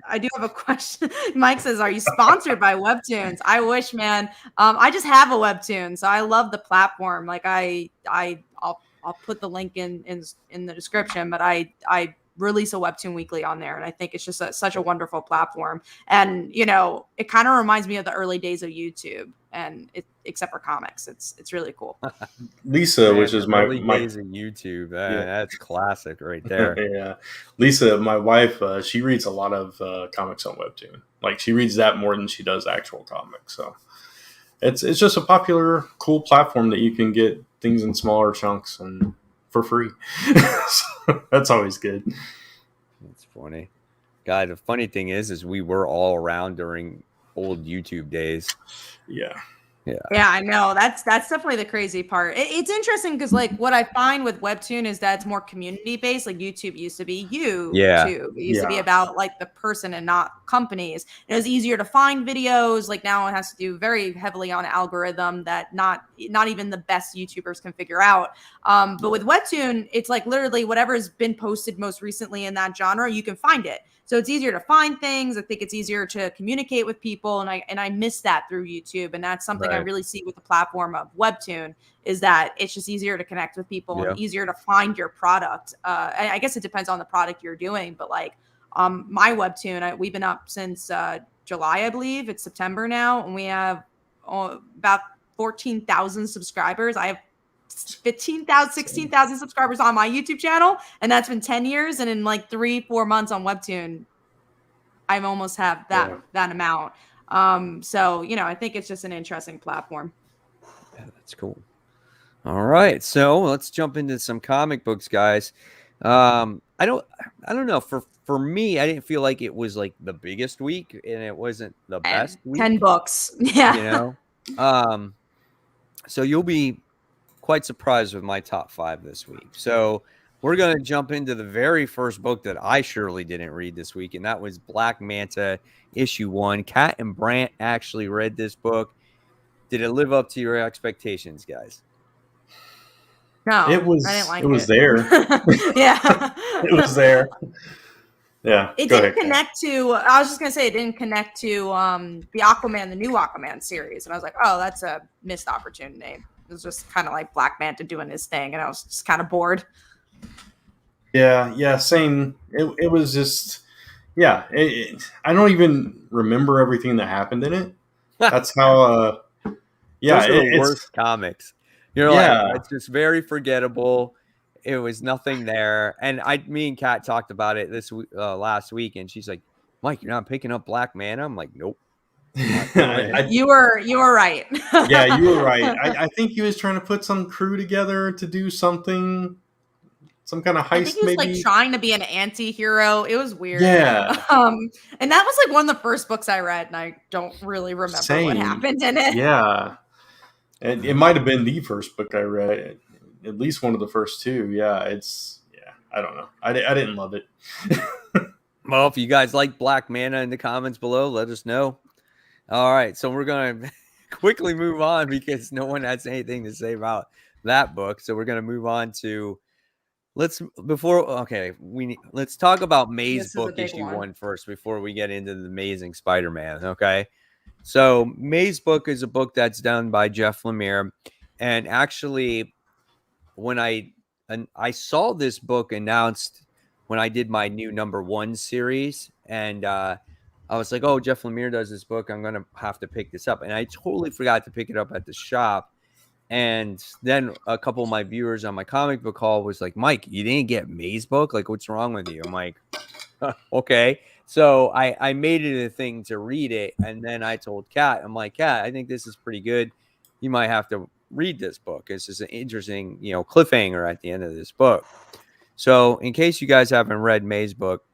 I do have a question. Mike says, "Are you sponsored by Webtoons?" I wish, man. I just have a Webtoon, so I love the platform. Like I'll put the link in the description, but I release a Webtoon weekly on there, and I think it's just such a wonderful platform. And it kind of reminds me of the early days of YouTube, and except for comics, it's really cool. Lisa, which is my days of YouTube, that's classic right there. Yeah, Lisa, my wife, she reads a lot of comics on Webtoon. Like she reads that more than she does actual comics. So it's just a popular, cool platform that you can get things in smaller chunks and for free. So that's always good. That's funny. God, the funny thing is we were all around during old YouTube days. Yeah, I know. That's definitely the crazy part. It's interesting because like what I find with Webtoon is that it's more community based. Like YouTube used to be YouTube. It used to be about like the person and not companies. It was easier to find videos. Like now it has to do very heavily on algorithm that not even the best YouTubers can figure out. But with Webtoon, it's like literally whatever's been posted most recently in that genre, you can find it. So it's easier to find things. I think it's easier to communicate with people. And I miss that through YouTube. And that's something I really see with the platform of Webtoon is that it's just easier to connect with people and easier to find your product. I guess it depends on the product you're doing. But like my Webtoon, we've been up since July, I believe. It's September now. And we have about 14,000 subscribers. I have 15,000, 16,000 subscribers on my YouTube channel, and that's been 10 years. And in like 3-4 months on Webtoon, I almost have that amount. So I think it's just an interesting platform. Yeah, that's cool. All right, so let's jump into some comic books, guys. I don't know. For me, I didn't feel like it was like the biggest week, and it wasn't the best week. 10 books, yeah. So you'll be quite surprised with my top 5 this week. So we're going to jump into the very first book that I surely didn't read this week, and that was Black Manta issue 1. Kat and Brant actually read this book. Did it live up to your expectations, guys? No, it was. I didn't like it was there. Yeah, it was there. Yeah, it didn't connect to. I was just gonna say it didn't connect to the Aquaman, the new Aquaman series, and I was like, oh, that's a missed opportunity. It was just kind of like Black Manta doing his thing, and I was just kind of bored. Yeah, same. It was just, I don't even remember everything that happened in it. That's how. Those are the worst comics. You're like, it's just very forgettable. It was nothing there, and me and Kat talked about it this last week, and she's like, "Mike, you're not picking up Black Manta?" I'm like, "Nope." You were right. Yeah, you were right. I think he was trying to put some crew together to do something, some kind of heist. I think he was like trying to be an anti-hero. It was weird. Yeah. And that was like one of the first books I read, and I don't really remember what happened in it. Yeah, and it might have been the first book I read, at least one of the first two. I don't know. I didn't love it. Well, if you guys like Black Manta in the comments below, let us know. All right, so we're going to quickly move on because no one has anything to say about that book. So we're gonna move on to let's talk about May's This is a book big issue one. 1 first before we get into the Amazing Spider-Man. Okay. So May's book is a book that's done by Jeff Lemire. And actually, when I saw this book announced when I did my new #1 series, and I was like, "Oh, Jeff Lemire does this book. I'm gonna have to pick this up." And I totally forgot to pick it up at the shop. And then a couple of my viewers on my comic book call was like, "Mike, you didn't get May's book? Like, what's wrong with you?" I'm like, okay. So I made it a thing to read it, and then I told Kat, I'm like, Kat, I think this is pretty good. You might have to read this book. It's just an interesting, cliffhanger at the end of this book. So in case you guys haven't read May's book,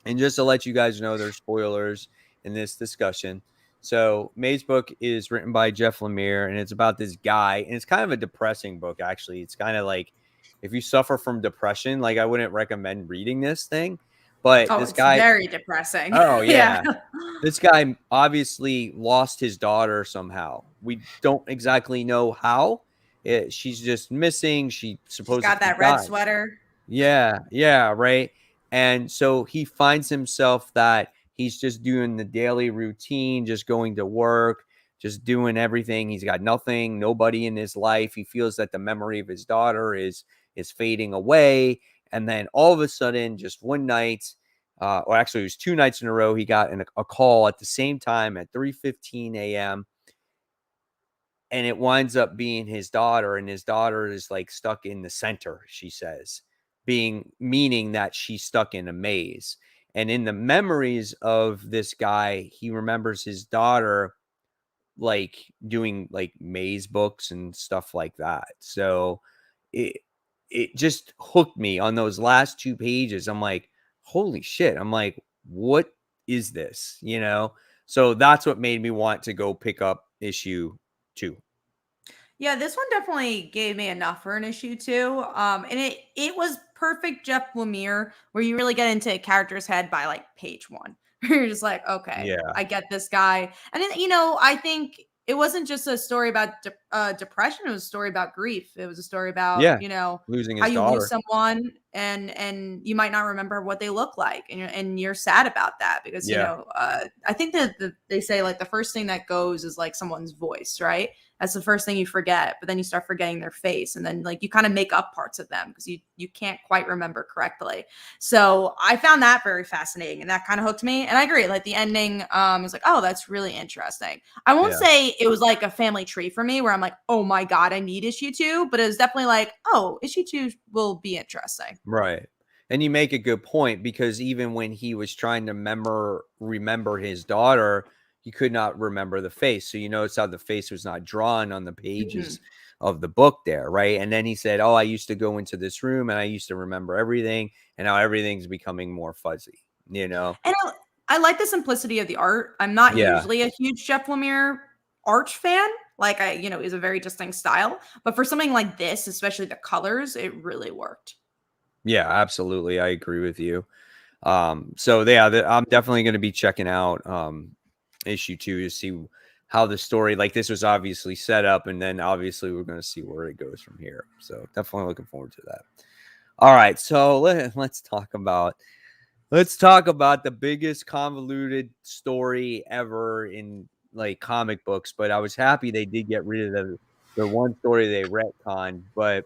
and just to let you guys know, there's spoilers in this discussion. So May's book is written by Jeff Lemire, and it's about this guy, and it's kind of a depressing book, actually. It's kind of like if you suffer from depression, like I wouldn't recommend reading this thing. But Oh, this it's guy, very depressing. oh Yeah. yeah, this guy obviously lost his daughter somehow. We don't exactly know how. She's just missing. She She's supposedly got that red died. sweater. Yeah, right. And so he finds himself that he's just doing the daily routine, just going to work, just doing everything. He's got nothing, nobody in his life. He feels that the memory of his daughter is fading away. And then all of a sudden, just one night, or actually it was 2 nights in a row, he got a call at the same time at 3:15 a.m. And it winds up being his daughter, and his daughter is like stuck in the center, she says, meaning that she's stuck in a maze. And in the memories of this guy, he remembers his daughter like doing like maze books and stuff like that. So it just hooked me on those last 2 pages. I'm like, holy shit. I'm like, what is this? So that's what made me want to go pick up issue 2. Yeah, this one definitely gave me enough for an issue 2. And it was perfect Jeff Lemire, where you really get into a character's head by like page 1. You're just like, okay, Yeah. I get this guy. And then, I think it wasn't just a story about depression, it was a story about grief. It was a story about, Yeah. Losing how his you lose daughter. someone and you might not remember what they look like, and you're sad about that because Yeah. I think that they say like the first thing that goes is like someone's voice, right? That's the first thing you forget, but then you start forgetting their face, and then like you kind of make up parts of them because you can't quite remember correctly. So I found that very fascinating, and that kind of hooked me. And I agree, like the ending, was like, oh, that's really interesting. I won't Yeah. say it was like a family tree for me, where I'm like, oh my god, I need issue 2, but it was definitely like, oh, issue 2 will be interesting. Right. And you make a good point, because even when he was trying to remember his daughter, he could not remember the face. So you notice how the face was not drawn on the pages of the book there, right? And then he said, "Oh, I used to go into this room and I used to remember everything, and now everything's becoming more fuzzy." And I like the simplicity of the art. I'm not Yeah. usually a huge Jeff Lemire art fan. Like is a very distinct style. But for something like this, especially the colors, it really worked. Yeah, absolutely. I agree with you. So yeah, I'm definitely going to be checking out issue 2 to see how the story, like, this was obviously set up, and then obviously we're going to see where it goes from here. So definitely looking forward to that. All right, so let's talk about the biggest convoluted story ever in like comic books. But I was happy they did get rid of the one story they retconned. But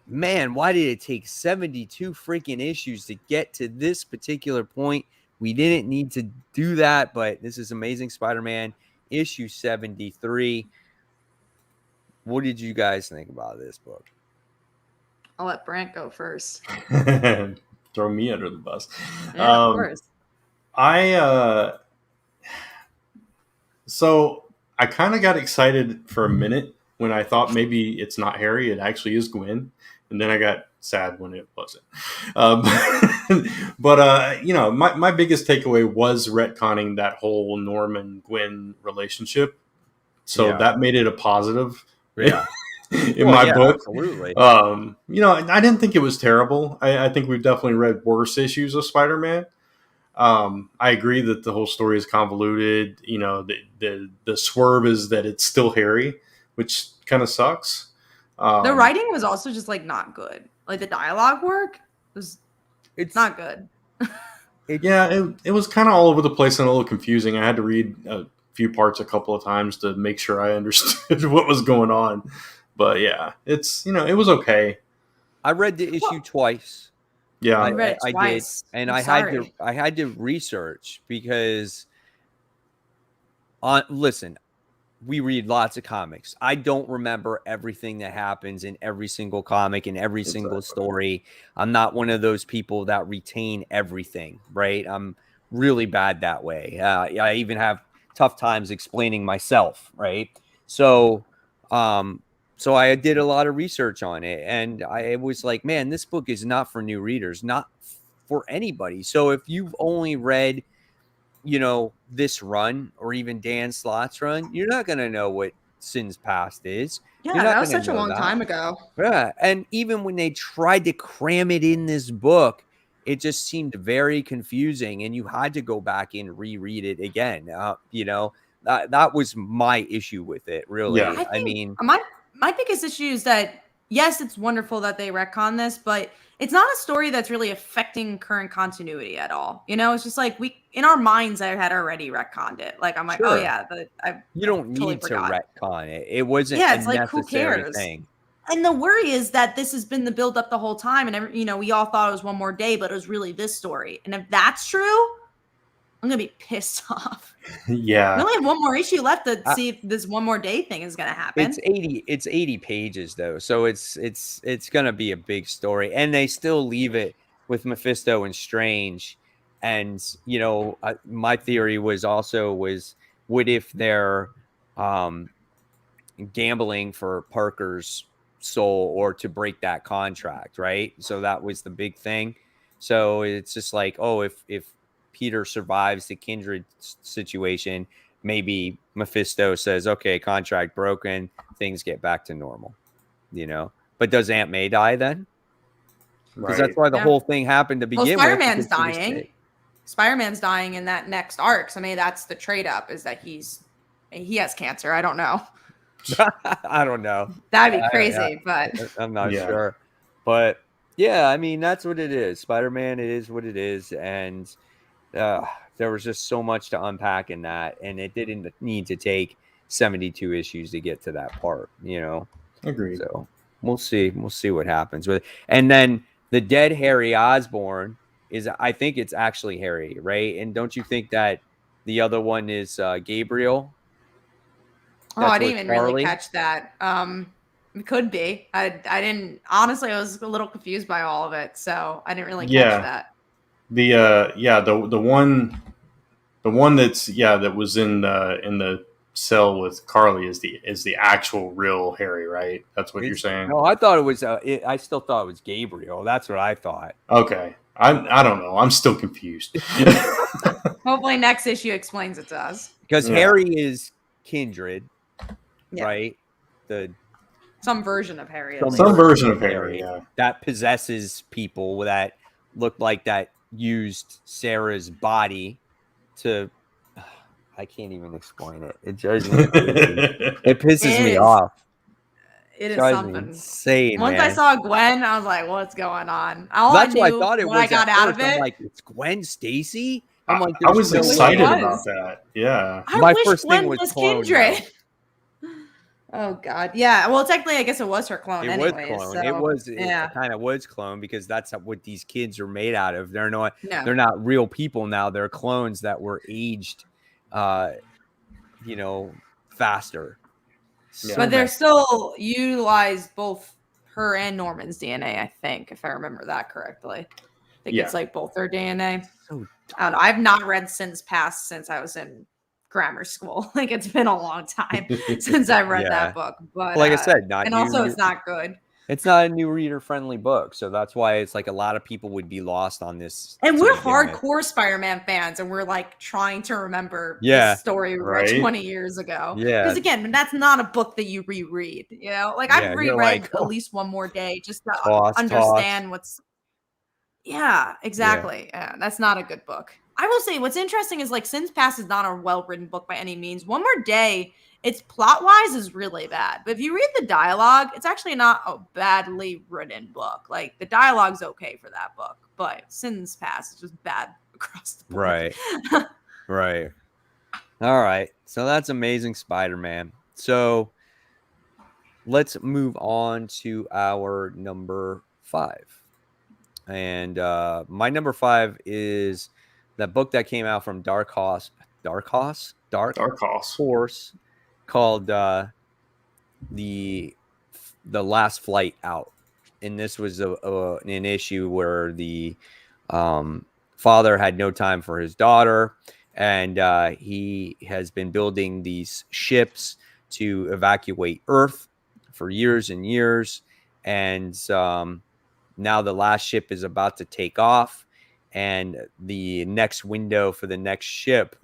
man, why did it take 72 freaking issues to get to this particular point? We didn't need to do that, but this is Amazing Spider-Man issue 73. What did you guys think about this book? I'll let Brant go first. Throw me under the bus. Yeah, of course. So I kind of got excited for a minute when I thought maybe it's not Harry, it actually is Gwen, and then I got sad when it wasn't. But my biggest takeaway was retconning that whole Norman Gwen relationship, so that made it a positive. Yeah. in my book. Absolutely. I didn't think it was terrible. I think we've definitely read worse issues of Spider-Man. I agree that the whole story is convoluted. The swerve is that it's still Harry, which kind of sucks. The writing was also just like not good. Like the dialogue work was It's not good. It was kind of all over the place and a little confusing. I had to read a few parts a couple of times to make sure I understood what was going on. But yeah, it's it was okay. I read the issue twice. Yeah, I read it I did, twice. and I'm I sorry. had to research because listen, we read lots of comics. I don't remember everything that happens in every single comic and every single story. I'm not one of those people that retain everything, right? I'm really bad that way. I even have tough times explaining myself, right? So, so I did a lot of research on it, and I was like, man, this book is not for new readers, not for anybody. So if you've only read this run or even Dan Slott's run, you're not going to know what Sin's Past is. Yeah, You're not that was going to such a know long that. time ago. Yeah. And even when they tried to cram it in this book, it just seemed very confusing and you had to go back and reread it again. That was my issue with it, really. Yeah. I mean, my biggest issue is that, yes, it's wonderful that they retcon this, but it's not a story that's really affecting current continuity at all. It's just like in our minds, I had already retconned it. Like, I'm like, oh Sure. yeah, You don't totally need forgot. to retcon it. It wasn't Yeah, a it's like, who necessary cares? thing. And the worry is that this has been the build up the whole time, and we all thought it was one more day, but it was really this story. And if that's true, I'm gonna be pissed off. Yeah. We only have one more issue left to see if this one more day thing is gonna happen. It's 80 pages though, so it's gonna be a big story, and they still leave it with Mephisto and Strange. And my theory was what if they're gambling for Parker's soul or to break that contract, right? So that was the big thing. So it's just like, oh, if Peter survives the Kindred situation, maybe Mephisto says, okay, contract broken, things get back to normal, But does Aunt May die then? Because that's why the whole thing happened to begin with. Spider-Man's dying. Spider-Man's dying in that next arc. So maybe that's the trade-up, is that he has cancer. I don't know. I don't know. That'd be crazy, but I'm not sure. But yeah, I mean, that's what it is. Spider-Man, it is what it is. And there was just so much to unpack in that, and it didn't need to take 72 issues to get to that part, Agreed. So we'll see what happens with it. And then the dead Harry Osborn I think it's actually Harry, right? And don't you think that the other one is Gabriel? I didn't even really catch that. It could be. I didn't, honestly, I was a little confused by all of it, so I didn't really catch that. The one that was in the cell with Carly is the actual real Harry, right? That's what you're saying? No, I thought it was I still thought it was Gabriel. That's what I thought. Okay. I don't know. I'm still confused. Hopefully next issue explains it to us. Because Harry is Kindred, right? Some version of Harry. Some version of Harry, that possesses people that look like that used Sarah's body to. I can't even explain it. It drives me. It pisses me off. It is something insane. Once I saw Gwen, I was like, "What's going on?" That's what I thought it was. I got out of it. I'm like, it's Gwen Stacy. I'm like, I was excited about that. Yeah, my first thing was Kindred. Oh God, yeah. Well, technically, I guess it was her clone. It was clone. So, it kind of was clone because that's what these kids are made out of. They're not real people now. They're clones that were aged, faster. Yeah. But they're still utilized both her and Norman's DNA, I think, if I remember that correctly. I think it's like both their DNA. So I don't know. I've not read Sin's Past since I was in grammar school. Like, it's been a long time since I read that book. But like I said, it's not good. It's not a new reader-friendly book, so that's why it's like a lot of people would be lost on this. And we're hardcore Spider-Man fans, and we're like trying to remember this story we read 20 years ago. Yeah, because again, that's not a book that you reread. I've reread At Least One More Day just to understand what's. Yeah, exactly. Yeah, that's not a good book. I will say what's interesting is like Sins Past is not a well-written book by any means. One More Day, its plot-wise is really bad. But if you read the dialogue, it's actually not a badly written book. Like the dialogue's okay for that book, but Sins Past is just bad across the board. Right. Right. All right. So that's Amazing Spider-Man. So let's move on to our number 5. And my number 5 is the book that came out from Dark Horse called the Last Flight Out. And this was an issue where the father had no time for his daughter, and he has been building these ships to evacuate Earth for years and years. And now the last ship is about to take off, and the next window for the next ship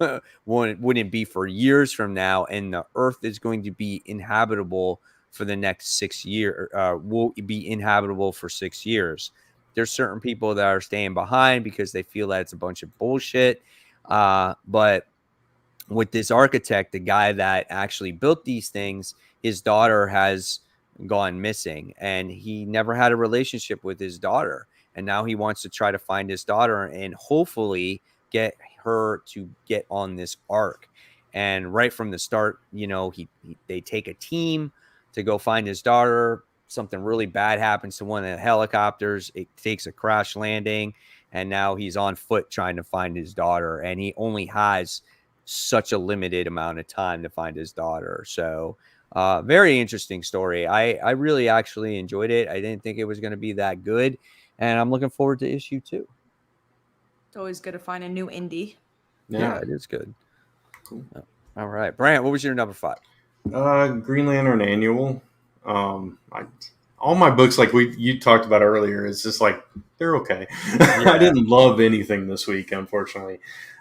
wouldn't be for years from now, and the Earth is going to be inhabitable for the next 6 years. Will be inhabitable for 6 years. There's certain people that are staying behind because they feel that it's a bunch of bullshit. But with this architect, the guy that actually built these things, his daughter has gone missing, and he never had a relationship with his daughter. And now he wants to try to find his daughter and hopefully get her to get on this arc. And right from the start, they take a team to go find his daughter. Something really bad happens to one of the helicopters. It takes a crash landing, and now he's on foot trying to find his daughter. And he only has such a limited amount of time to find his daughter. So very interesting story. I really actually enjoyed it. I didn't think it was going to be that good, and I'm looking forward to issue 2. It's always good to find a new indie. Yeah, it is good. Cool. All right, Brant, what was your number 5? Green Lantern Annual. All my books, like you talked about earlier, it's just like they're okay. Yeah. I didn't love anything this week, unfortunately.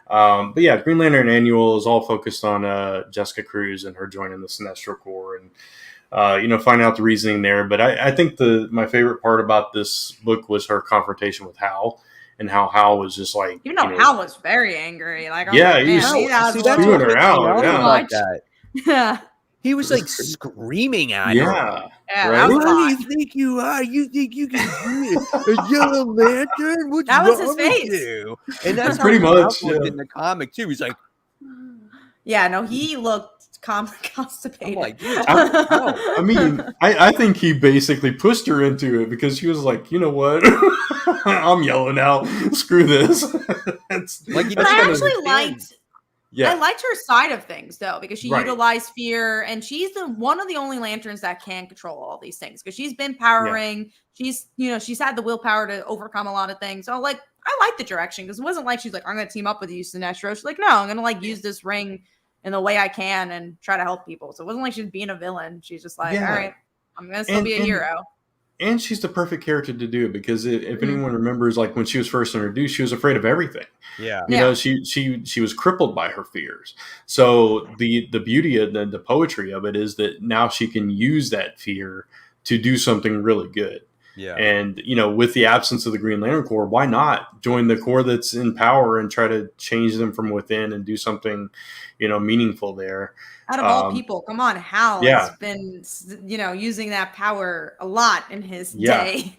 But yeah, Green Lantern Annual is all focused on Jessica Cruz and her joining the Sinestro Corps, and find out the reasoning there. But I think my favorite part about this book was her confrontation with Hal, and how Hal was just like, even though Hal was very angry, like he was spewing her out. Yeah. He was like screaming at her. Yeah. Right? Who do you think you are? You think you can be a Yellow Lantern? What's that was wrong his face. with you? And that's pretty much in the comic too. He's like, yeah, no, he looked constipated. I'm like, dude, I mean, I think he basically pushed her into it because she was like, you know what? I'm yellow now. Screw this. But I actually liked. Yeah. I liked her side of things though, because she utilized fear, and she's one of the only lanterns that can control all these things because she's been powering. Yeah. She's had the willpower to overcome a lot of things. So I like the direction because it wasn't like she's like, I'm going to team up with you, Sinestro. She's like, no, I'm going to use this ring in the way I can and try to help people. So it wasn't like she's being a villain. She's just like, all right, I'm going to still be a hero. And she's the perfect character to do it because if anyone remembers, like when she was first introduced, she was afraid of everything. Yeah, she was crippled by her fears. So the beauty of the poetry of it is that now she can use that fear to do something really good. Yeah, and with the absence of the Green Lantern Corps, why not join the Corps that's in power and try to change them from within and do something, meaningful there. Out of all people, come on, Hal has been, using that power a lot in his day.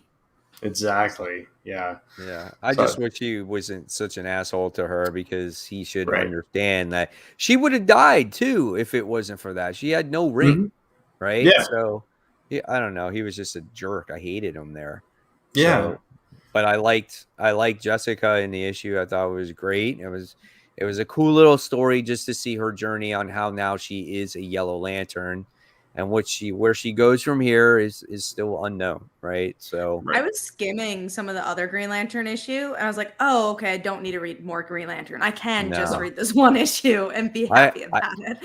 Exactly. Yeah. Yeah. I just wish he wasn't such an asshole to her because he should understand that she would have died too if it wasn't for that. She had no ring, right? Yeah. So, I don't know. He was just a jerk. I hated him there. Yeah. So, but I liked Jessica in the issue. I thought it was great. It was a cool little story just to see her journey on how now she is a Yellow Lantern, and where she goes from here is still unknown, right? So I was skimming some of the other Green Lantern issue, and I was like, oh, okay, I don't need to read more Green Lantern. I can just read this one issue and be happy about it.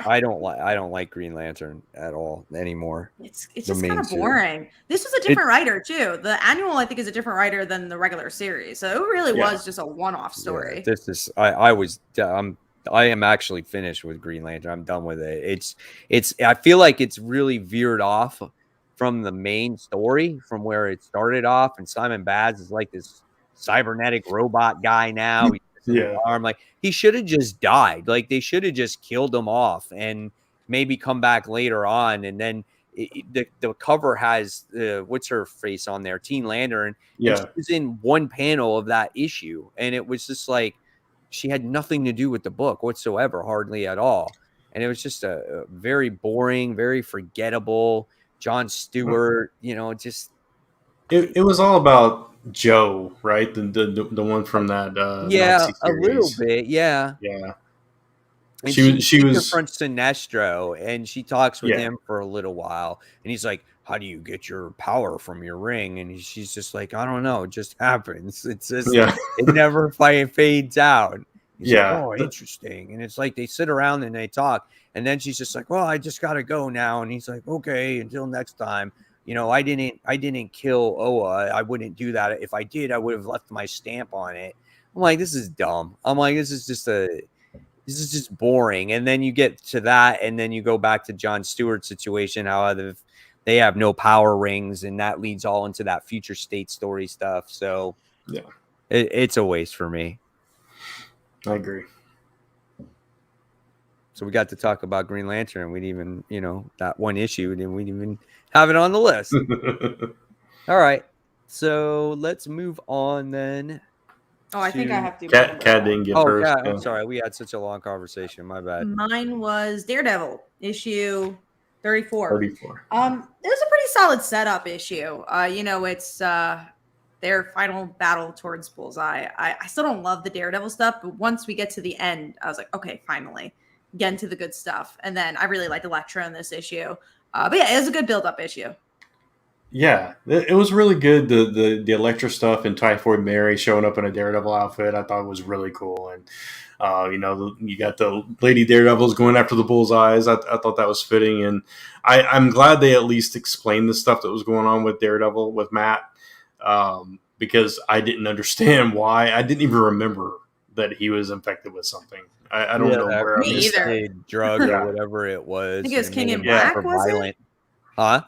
I don't like Green Lantern at all anymore. It's just kind of boring. This was a different writer too. The annual, I think, is a different writer than the regular series, so it really was just a one-off story. Yeah, this is I am actually finished with Green Lantern. I'm done with it. I feel like it's really veered off from the main story from where it started off. And Simon Baz is like this cybernetic robot guy now. He's in Yeah. the arm. Like, he should have just died. Like, they should have just killed him off and maybe come back later on. And then the cover has what's her face on there, Teen Lantern, and she Yeah. was in one panel of that issue, and it was just like she had nothing to do with the book whatsoever, hardly at all. And it was just a very boring, very forgettable John Stewart, just It was all about Joe, right? The one from that yeah, maxi a little series. bit, yeah. Yeah. And She she was confronts Sinestro, and she talks with Yeah. him for a little while, and he's like, "How do you get your power from your ring?" And she's just like, "I don't know, it just happens. It's just Yeah. it never fades out." He's like, Yeah. "Oh, interesting." And it's like they sit around and they talk, and then she's just like, "Well, I just gotta go now." And he's like, "Okay, until next time. I didn't kill Oa. I wouldn't do that. If I did, I would have left my stamp on it." I'm like, this is dumb. I'm like, this is just boring. And then you get to that, and then you go back to John Stewart's situation, how they have no power rings, and that leads all into that future state story stuff. So Yeah. it's a waste for me. I agree. So we got to talk about Green Lantern. We'd even, that one issue, and we'd even have it on the list. All right. So let's move on then. Oh, I think I have to. Cat didn't get first. God, I'm sorry. We had such a long conversation. My bad. Mine was Daredevil issue 34. 34. It was a pretty solid setup issue. It's their final battle towards Bullseye. I still don't love the Daredevil stuff, but once we get to the end, I was like, okay, finally, get into the good stuff. And then I really liked Elektra in this issue. But yeah, it was a good build-up issue. Yeah, it was really good. The Elektra stuff and Typhoid Mary showing up in a Daredevil outfit, I thought was really cool. And you got the Lady Daredevils going after the Bullseyes. I thought that was fitting, and I'm glad they at least explained the stuff that was going on with Daredevil with Matt, because I didn't understand why. I didn't even remember that he was infected with something. I don't know where I Me missed either. A drug or whatever it was. I think it was King in Yeah. Black, was it? Huh?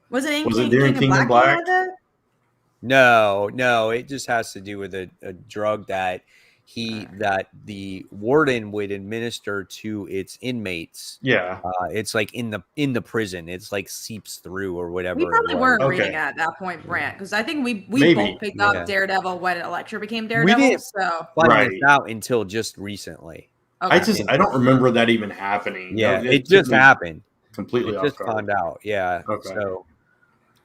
Was it during King in Black? No, it just has to do with a drug that the warden would administer to its inmates. Yeah. It's like in the prison. It's like seeps through or whatever. We probably weren't Okay. reading at that point, Brant, because I think we Maybe. both picked Yeah. up Daredevil when Elektra became Daredevil. didn't So Find Right. this out until just recently. okay. I don't remember that even happening. Yeah, No, it just happened. completely It off just guard. found out. Yeah. Okay. So,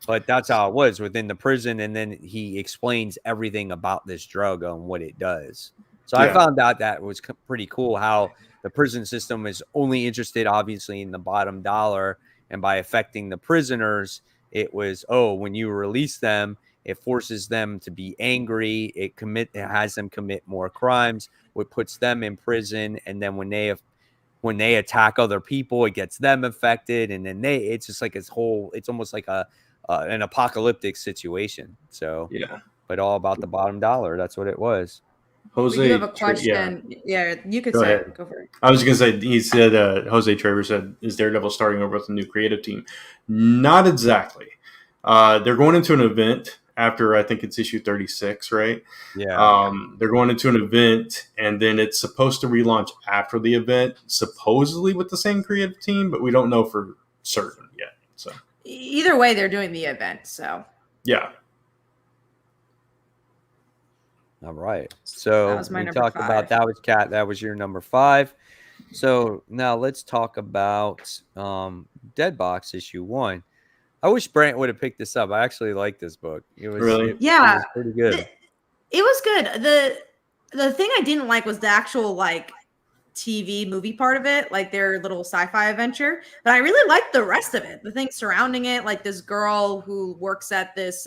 but that's how it was within the prison, and then he explains everything about this drug and what it does. So I Yeah. found out that was pretty cool. How the prison system is only interested, obviously, in the bottom dollar, and by affecting the prisoners, it was when you release them, it forces them to be angry. It has them commit more crimes, which puts them in prison, and then when they attack other people, it gets them affected, and then it's just like it's almost like an apocalyptic situation. So Yeah. but all about the bottom dollar. That's what it was. Jose. We do have a Yeah. question. Yeah, you could Go say ahead. it. Go for it. I was going to say, he said, Jose Trevor said, is Daredevil starting over with a new creative team? Not exactly. They're going into an event after, I think it's issue 36, right? Yeah. They're going into an event, and then it's supposed to relaunch after the event, supposedly with the same creative team, but we don't know for certain yet. So Either way, they're doing the event. So yeah. All right. So That was my we number talked 5. about that was Cat. That was your number 5. So now let's talk about Dead Box issue 1. I wish Brant would have picked this up. I actually like this book. It was Really? it Yeah. was pretty good. It was good. The thing I didn't like was the actual TV movie part of it, like their little sci-fi adventure. But I really liked the rest of it. The things surrounding it, like this girl who works at this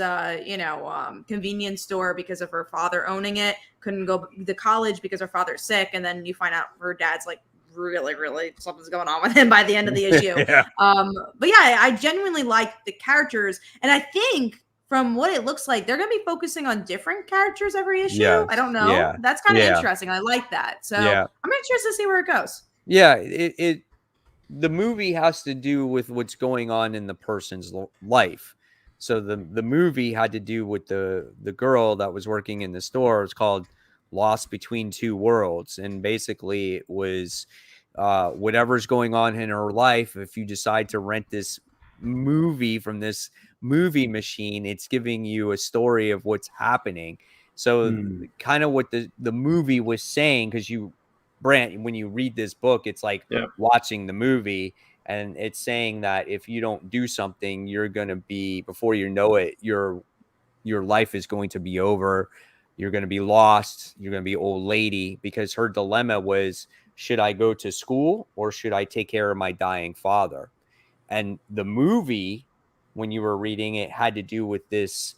convenience store because of her father owning it, couldn't go to college because her father's sick, and then you find out her dad's really something's going on with him by the end of the issue. Yeah. But yeah, I genuinely like the characters, and I think from what it looks like, they're going to be focusing on different characters every issue. Yes. I don't know. Yeah. That's kind of Yeah. interesting. I like that. So Yeah. I'm interested to see where it goes. Yeah, the movie has to do with what's going on in the person's life. So the movie had to do with the girl that was working in the store. It's called lost between two worlds, and basically it was whatever's going on in her life. If you decide to rent this movie from this movie machine, it's giving you a story of what's happening. So kind of what the movie was saying, because Brant, when you read this book, it's like watching the movie, and it's saying that if you don't do something, you're going to be, before you know it, your life is going to be over. You're going to be lost. You're going to be old lady, because her dilemma was, should I go to school or should I take care of my dying father? And the movie, when you were reading it, had to do with this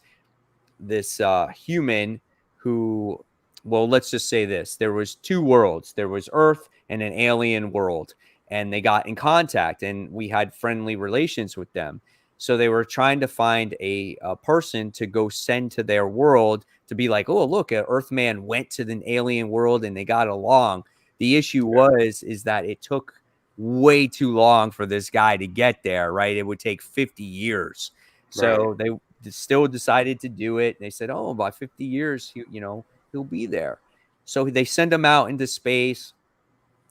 human who, well, let's just say this. There was two worlds. There was Earth and an alien world, and they got in contact, and we had friendly relations with them. So they were trying to find a person to go send to their world to be like, oh, look, an Earthman went to the alien world and they got along. The issue is that it took way too long for this guy to get there, right? It would take 50 years. So they still decided to do it. They said, oh, by 50 years, he'll be there. So they send him out into space.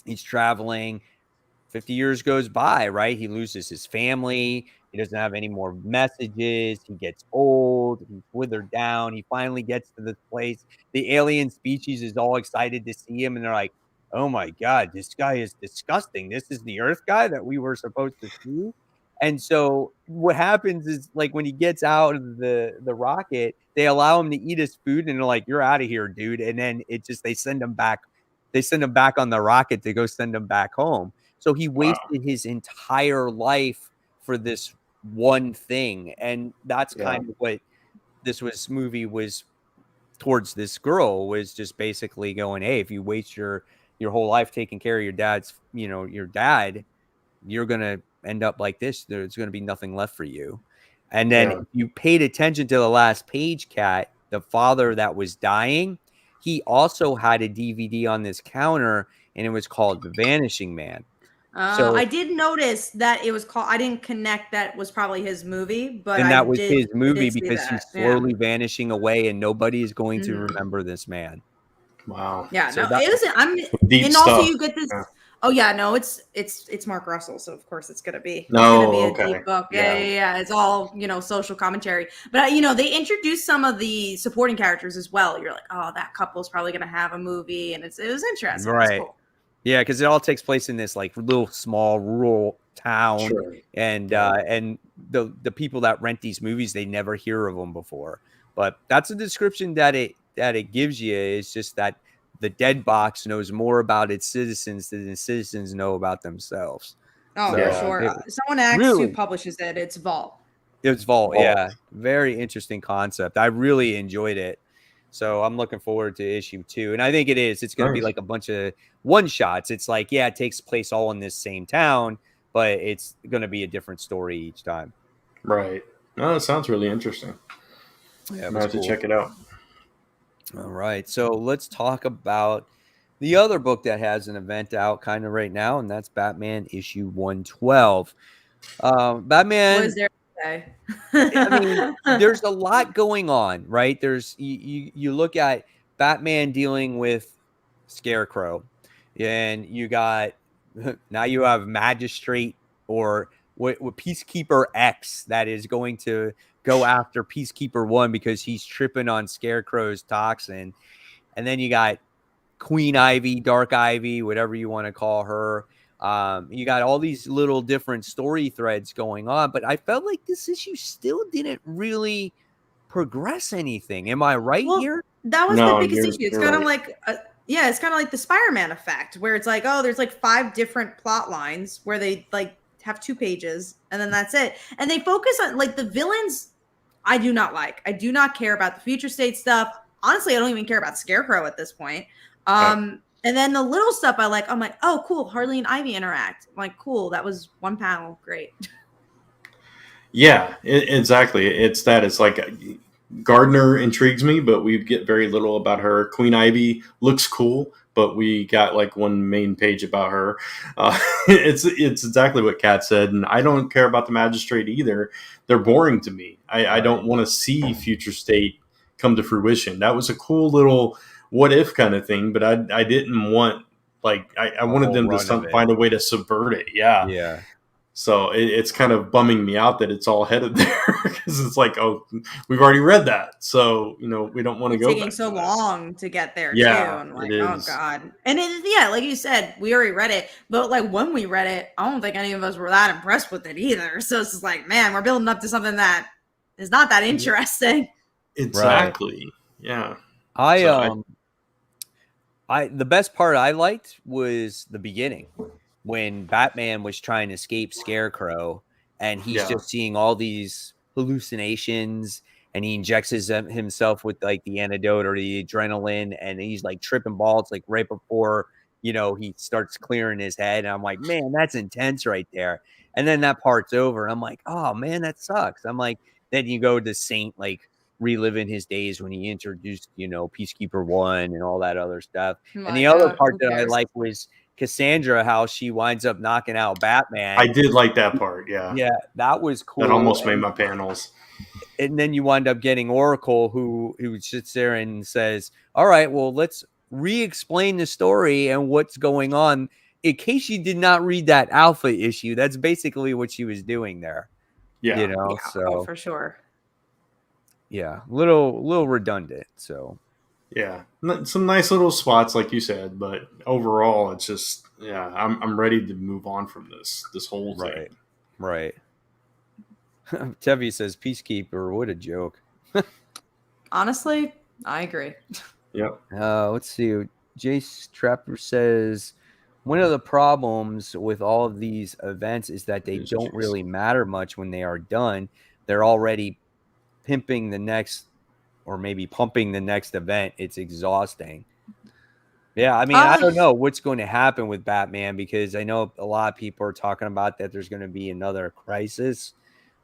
He's traveling. 50 years goes by, right? He loses his family. He doesn't have any more messages. He gets old. He's withered down. He finally gets to this place. The alien species is all excited to see him, and they're like, oh my God, this guy is disgusting. This is the Earth guy that we were supposed to see. And so what happens is, like, when he gets out of the rocket, they allow him to eat his food, and they're like, you're out of here, dude. And then they send him back. They send him back on the rocket to go send him back home. So he wasted his entire life for this one thing. And that's kind of what this movie was towards. This girl was just basically going, hey, if you waste your whole life taking care of your your dad, you're going to end up like this. There's going to be nothing left for you. And then if you paid attention to the last page, Kat, the father that was dying, he also had a DVD on this counter, and it was called The Vanishing Man. So I did notice that it was called. I didn't connect that was probably his movie, but that was his movie because he's slowly vanishing away, and nobody is going to remember this man. Wow. Yeah. So no, it was. And stuff. also you get this. Yeah. Oh yeah, no, it's Mark Russell, so of course it's gonna be a deep book. Yeah. It's all social commentary, but they introduced some of the supporting characters as well. You're like, oh, that couple's probably gonna have a movie, and it was interesting. Right. It was cool. Yeah, because it all takes place in this like little small rural town, and the people that rent these movies, they never hear of them before. But that's a description that it gives you. It's just that the dead box knows more about its citizens than the citizens know about themselves. Oh, for sure. Someone asks who publishes it. It's Vault. It's Vault. Yeah, very interesting concept. I really enjoyed it. So I'm looking forward to issue 2. And I think it is. It's going to be like a bunch of one-shots. It's like, it takes place all in this same town, but it's going to be a different story each time. Right. No, that sounds really interesting. Yeah, I have to check it out. All right. So let's talk about the other book that has an event out kind of right now, and that's Batman issue 112. Batman. What is there? I mean, there's a lot going on, right? There's you look at Batman dealing with Scarecrow, and you got now you have Magistrate or what Peacekeeper X that is going to go after Peacekeeper 1 because he's tripping on Scarecrow's toxin, and then you got Queen Ivy, Dark Ivy, whatever you want to call her. You got all these little different story threads going on, but I felt like this issue still didn't really progress anything. Am I right here? That was the biggest issue. It's kind of like, it's kind of like the Spider-Man effect, where it's like, oh, there's like 5 different plot lines where they like have 2 pages, and then that's it. And they focus on like the villains. I do not like. I do not care about the future state stuff. Honestly, I don't even care about Scarecrow at this point. And then the little stuff I like, I'm like, oh, cool. Harley and Ivy interact. I'm like, cool. That was one panel. Great. Yeah, exactly. It's like Gardner intrigues me, but we get very little about her. Queen Ivy looks cool, but we got like one main page about her. It's exactly what Kat said. And I don't care about the Magistrate either. They're boring to me. I don't want to see future state come to fruition. That was a cool little what if kind of thing, but I didn't want like I wanted whole them run of to it. find a way to subvert it. Yeah. Yeah. So it's kind of bumming me out that it's all headed there because it's like, oh, we've already read that, so we don't want to It's go taking back so to that. long to get there too. Yeah, And it like, oh is. God. And like you said, we already read it. But like when we read it, I don't think any of us were that impressed with it either. So it's just like, man, we're building up to something that is not that interesting. Exactly. Yeah. The best part I liked was the beginning when Batman was trying to escape Scarecrow and he's just seeing all these hallucinations and he injects himself with like the antidote or the adrenaline and he's like tripping balls like right before he starts clearing his head, and I'm like, man, that's intense right there. And then that part's over and I'm like, oh man, that sucks. I'm like, then you go to Saint like reliving his days when he introduced Peacekeeper 1 and all that other stuff. And the other part that I like was Cassandra, how she winds up knocking out Batman. I did like that part. Yeah, that was cool. That almost made my panels. And then you wind up getting Oracle, who sits there and says, all right, well, let's re-explain the story and what's going on. In case you did not read that Alpha issue, that's basically what she was doing there. Yeah. So for sure. Yeah, little redundant. So yeah, some nice little spots like you said, but overall it's just I'm ready to move on from this whole thing. Right. Tevi says Peacekeeper, what a joke. Honestly, I agree. Yep. Let's see. Jace Trapper says one of the problems with all of these events is that they don't really matter much when they are done. They're already pimping the next, or maybe pumping the next event. It's exhausting. Yeah, I mean, I don't know what's going to happen with Batman because I know a lot of people are talking about that there's going to be another crisis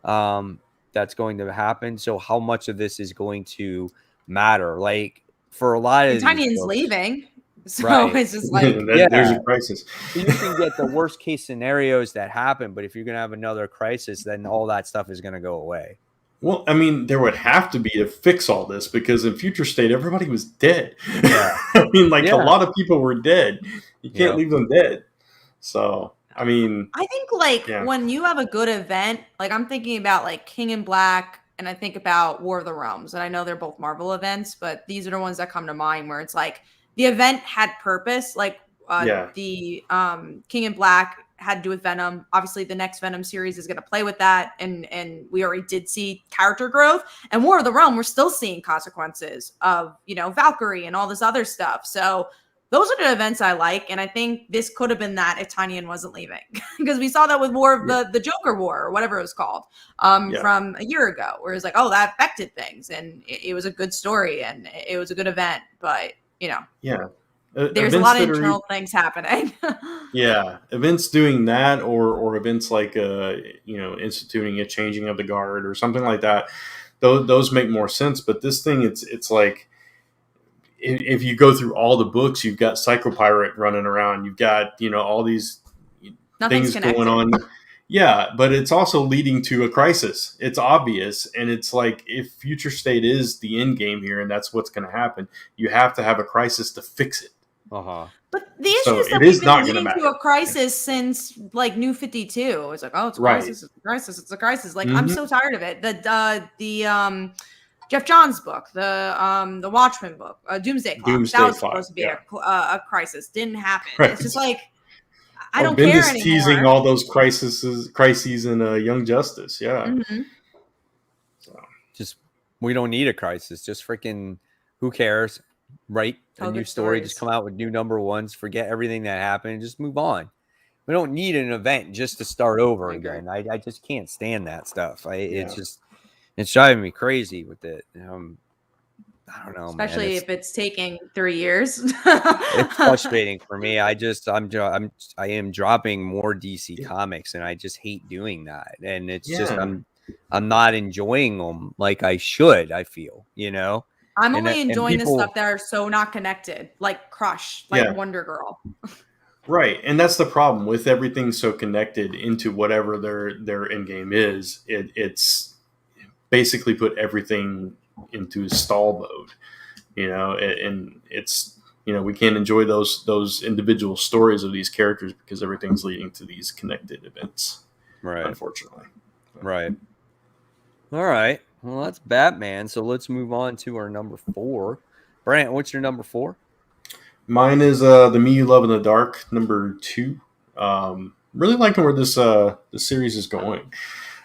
that's going to happen. So how much of this is going to matter? Like for a lot of Tanyan's leaving. So it's just like there's a crisis. You can get the worst case scenarios that happen, but if you're going to have another crisis, then all that stuff is going to go away. Well, I mean, there would have to be to fix all this because in Future State, everybody was dead. Yeah. I mean, a lot of people were dead. You can't leave them dead. So, I mean, I think when you have a good event, like I'm thinking about like King in Black and I think about War of the Realms. And I know they're both Marvel events, but these are the ones that come to mind where it's like the event had purpose. Like the King in Black had to do with Venom. Obviously, the next Venom series is going to play with that, and we already did see character growth. And War of the Realm, we're still seeing consequences of Valkyrie and all this other stuff. So those are the events I like, and I think this could have been that if Tanyan wasn't leaving, because we saw that with War of the Joker War or whatever it was called from a year ago, where it's like, oh, that affected things, and it was a good story and it was a good event, but there's a lot of internal things happening. Yeah, events doing that, or events like instituting a changing of the guard or something like that. Those make more sense. But this thing, it's like if you go through all the books, you've got Psychopirate running around. You've got all these things going on. Yeah, but it's also leading to a crisis. It's obvious, and it's like if Future State is the end game here, and that's what's going to happen, you have to have a crisis to fix it. But the issue is that we've been leading to a crisis since like New 52. It's like, oh, it's a crisis, it's a crisis, it's a crisis. Like I'm so tired of it. The Jeff Johns book, the Watchmen book, Doomsday Clock, that was supposed to be a crisis. Didn't happen. Right. It's just like I don't care anymore. Teasing all those crises in Young Justice. Yeah. Mm-hmm. So. Just we don't need a crisis. Just freaking who cares? Write a new story, just come out with new number ones, forget everything that happened, and just move on. We don't need an event just to start over again. I just can't stand that stuff. It's driving me crazy with it. I don't know, especially if it's taking 3 years. It's frustrating for me. I am dropping more DC comics, and I just hate doing that. And it's just I'm not enjoying them like I should. I feel I'm only enjoying the stuff that are so not connected, like Crush, like Wonder Girl. Right, and that's the problem with everything so connected into whatever their end game is. It's basically put everything into stall mode, and it's, we can't enjoy those individual stories of these characters because everything's leading to these connected events, Right. unfortunately. Right. All right. Well, that's Batman. So let's move on to our number 4. Brant, what's your number 4? Mine is The Me You Love in the Dark, number 2. Really liking where this the series is going.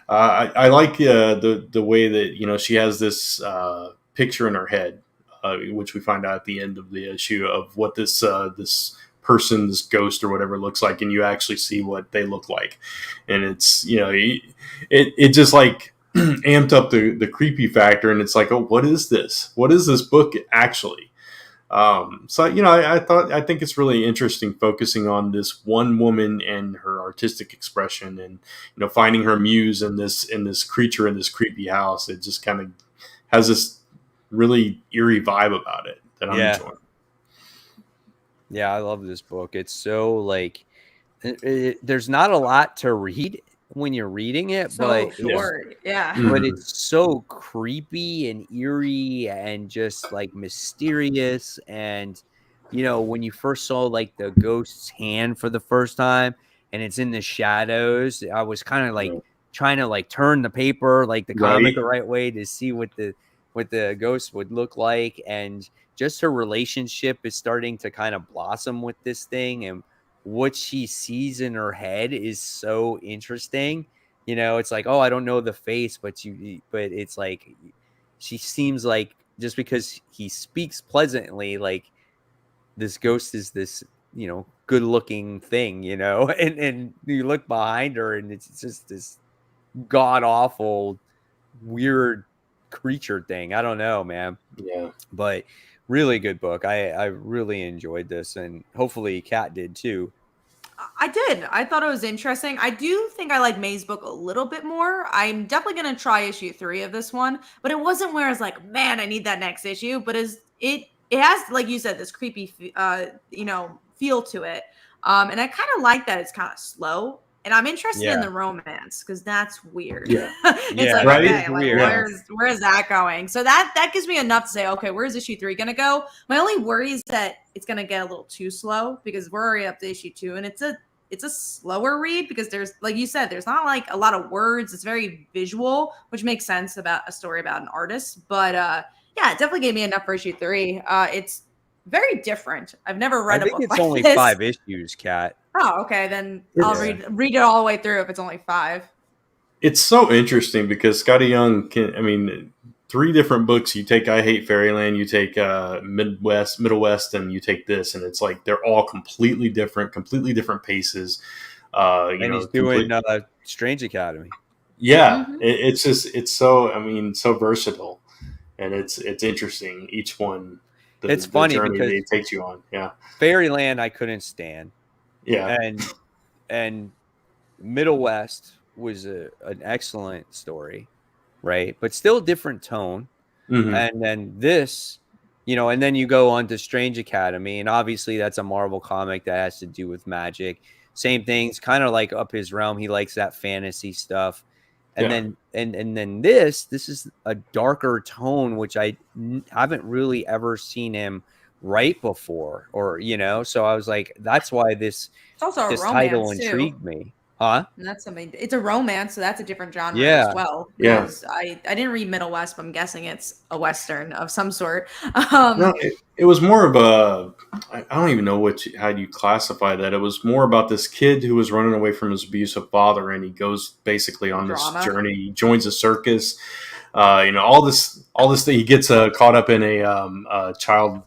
I like the way that she has this picture in her head, which we find out at the end of the issue of what this person, this ghost or whatever, looks like, and you actually see what they look like, and it's it just like amped up the creepy factor, and it's like, oh, what is this? What is this book actually? So I think it's really interesting focusing on this one woman and her artistic expression, and finding her muse in this creature in this creepy house. It just kind of has this really eerie vibe about it that I'm enjoying. Yeah, I love this book. It's so like there's not a lot to read when you're reading it, but short. But it's so creepy and eerie and just like mysterious. And when you first saw like the ghost's hand for the first time and it's in the shadows, I was kind of like trying to like turn the paper, like the comic, the right way to see what the ghost would look like. And just her relationship is starting to kind of blossom with this thing, and what she sees in her head is so interesting. It's like, oh, I don't know the face, but it's like she seems like, just because he speaks pleasantly, like this ghost is this, good looking thing, and you look behind her and it's just this god awful weird creature thing. I don't know, man. Yeah. But really good book. I really enjoyed this, and hopefully Kat did too. I did. I thought it was interesting. I do think I like May's book a little bit more. I'm definitely going to try issue 3 of this one, but it wasn't where I was like, man, I need that next issue. But it has, like you said, this creepy, feel to it. And I kind of like that it's kind of slow. And I'm interested in the romance because that's weird. Yeah. It's like, right? Okay, like, where's that going? So that gives me enough to say, okay, where's issue 3 going to go? My only worry is that it's going to get a little too slow because we're already up to issue 2, and it's a slower read because there's, like you said, there's not like a lot of words. It's very visual, which makes sense about a story about an artist. But it definitely gave me enough for issue 3. It's very different. I've never read a book like this. I think it's only 5 issues, Kat. Oh, okay. Then I'll read it all the way through if it's only 5. It's so interesting because Scotty Young 3 different books. You take I Hate Fairyland, you take Middle West, and you take this, and it's like they're all completely different paces. And he's doing Strange Academy. Yeah, it's so so versatile, and it's interesting. Each one, it's funny journey because it takes you on. Yeah, Fairyland I couldn't stand. Yeah, and Middle West was an excellent story, right? But still different tone. Mm-hmm. And then this, and then you go on to Strange Academy, and obviously that's a Marvel comic that has to do with magic. Same things, kind of like up his realm. He likes that fantasy stuff. And then and then this is a darker tone, which I haven't really ever seen him write before, or so I was like, that's why this title intrigued me. Huh? And that's something. It's a romance, so that's a different genre as well. Yeah. I didn't read Middle West, but I'm guessing it's a Western of some sort. No, it was more of a. I don't even know how you classify that. It was more about this kid who was running away from his abusive father, and he goes basically on this journey. He joins a circus. All this thing. He gets caught up in a child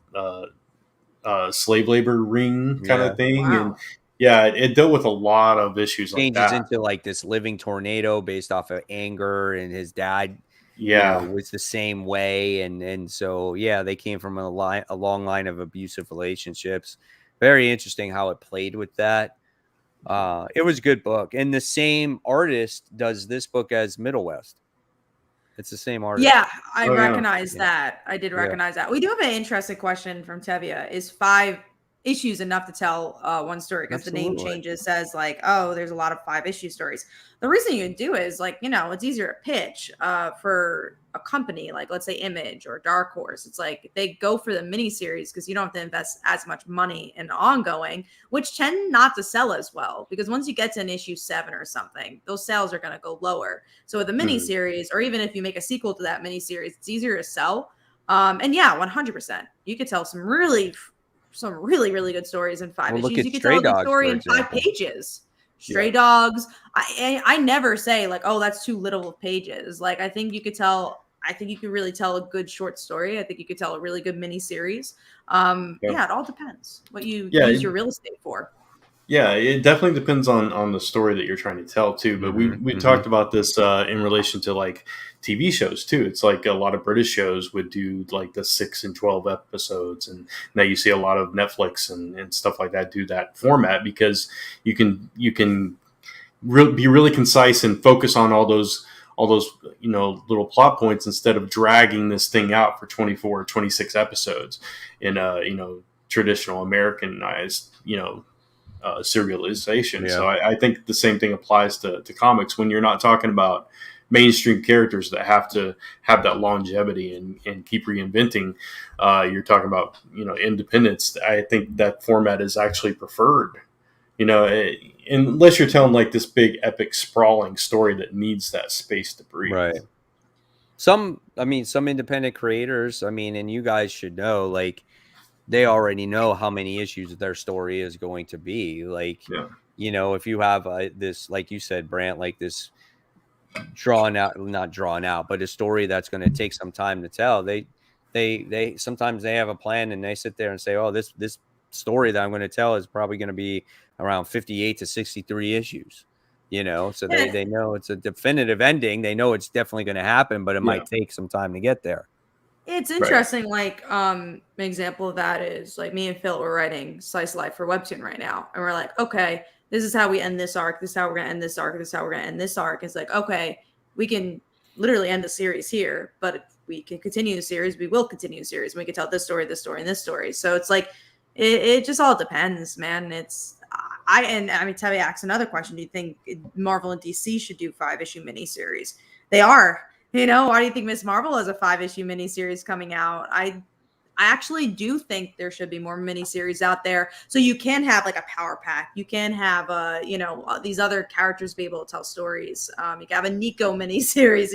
slave labor ring kind of thing, and. Yeah, it dealt with a lot of issues like that. Changes into like this living tornado based off of anger, and his dad, was the same way, and so they came from a long line of abusive relationships. Very interesting how it played with that. It was a good book, and the same artist does this book as Middle West. It's the same artist. Yeah, I recognize that. I did recognize that. We do have an interesting question from Tevia. Is 5 issues enough to tell one story, because the name Absolutely. changes says like, oh, there's a lot of 5-issue stories. The reason you do it is like, it's easier to pitch for a company like, let's say, Image or Dark Horse. It's like they go for the miniseries because you don't have to invest as much money in ongoing, which tend not to sell as well, because once you get to an issue 7 or something, those sales are going to go lower. So with a miniseries, or even if you make a sequel to that miniseries, it's easier to sell. And yeah, 100%. You could tell some really good stories in 5 Well, look issues. at You could Stray tell a good Dogs, story for in 5 example. pages. Stray Dogs. I never say like, oh, that's too little of pages. Like, I think you could really tell a good short story. I think you could tell a really good miniseries. Yeah, it all depends what you use your real estate for. Yeah, it definitely depends on the story that you're trying to tell too. But we talked about this in relation to like TV shows too. It's like a lot of British shows would do like the 6 and 12 episodes, and now you see a lot of Netflix and stuff like that do that format, because you can be really concise and focus on all those little plot points, instead of dragging this thing out for 24 or 26 episodes in a traditional Americanized serialization. Yeah. So I think the same thing applies to comics when you're not talking about mainstream characters that have to have that longevity and keep reinventing. You're talking about independence. I think that format is actually preferred. Unless you're telling like this big epic sprawling story that needs that space to breathe. Right. Some independent creators, and you guys should know, like, they already know how many issues their story is going to be. Like, if you have this, like you said, Brant, like this not drawn out, but a story that's going to take some time to tell. They sometimes they have a plan, and they sit there and say, oh, this story that I'm going to tell is probably going to be around 58 to 63 issues. So they know it's a definitive ending. They know it's definitely going to happen, but it might take some time to get there. It's interesting. Right. Like, an example of that is like me and Phil were writing Slice of Life for Webtoon right now. And we're like, okay, this is how we end this arc. This is how we're going to end this arc. This is how we're going to end this arc. It's like, okay, we can literally end the series here, but if we can continue the series, we will continue the series. We can tell this story, this story, and this story. So it's like, it just all depends, man. Tevye asks another question. Do you think Marvel and DC should do 5-issue miniseries? They are. Why do you think Miss Marvel has a 5-issue miniseries coming out? I actually do think there should be more miniseries out there, so you can have like a power pack. You can have these other characters be able to tell stories. You can have a Nico miniseries,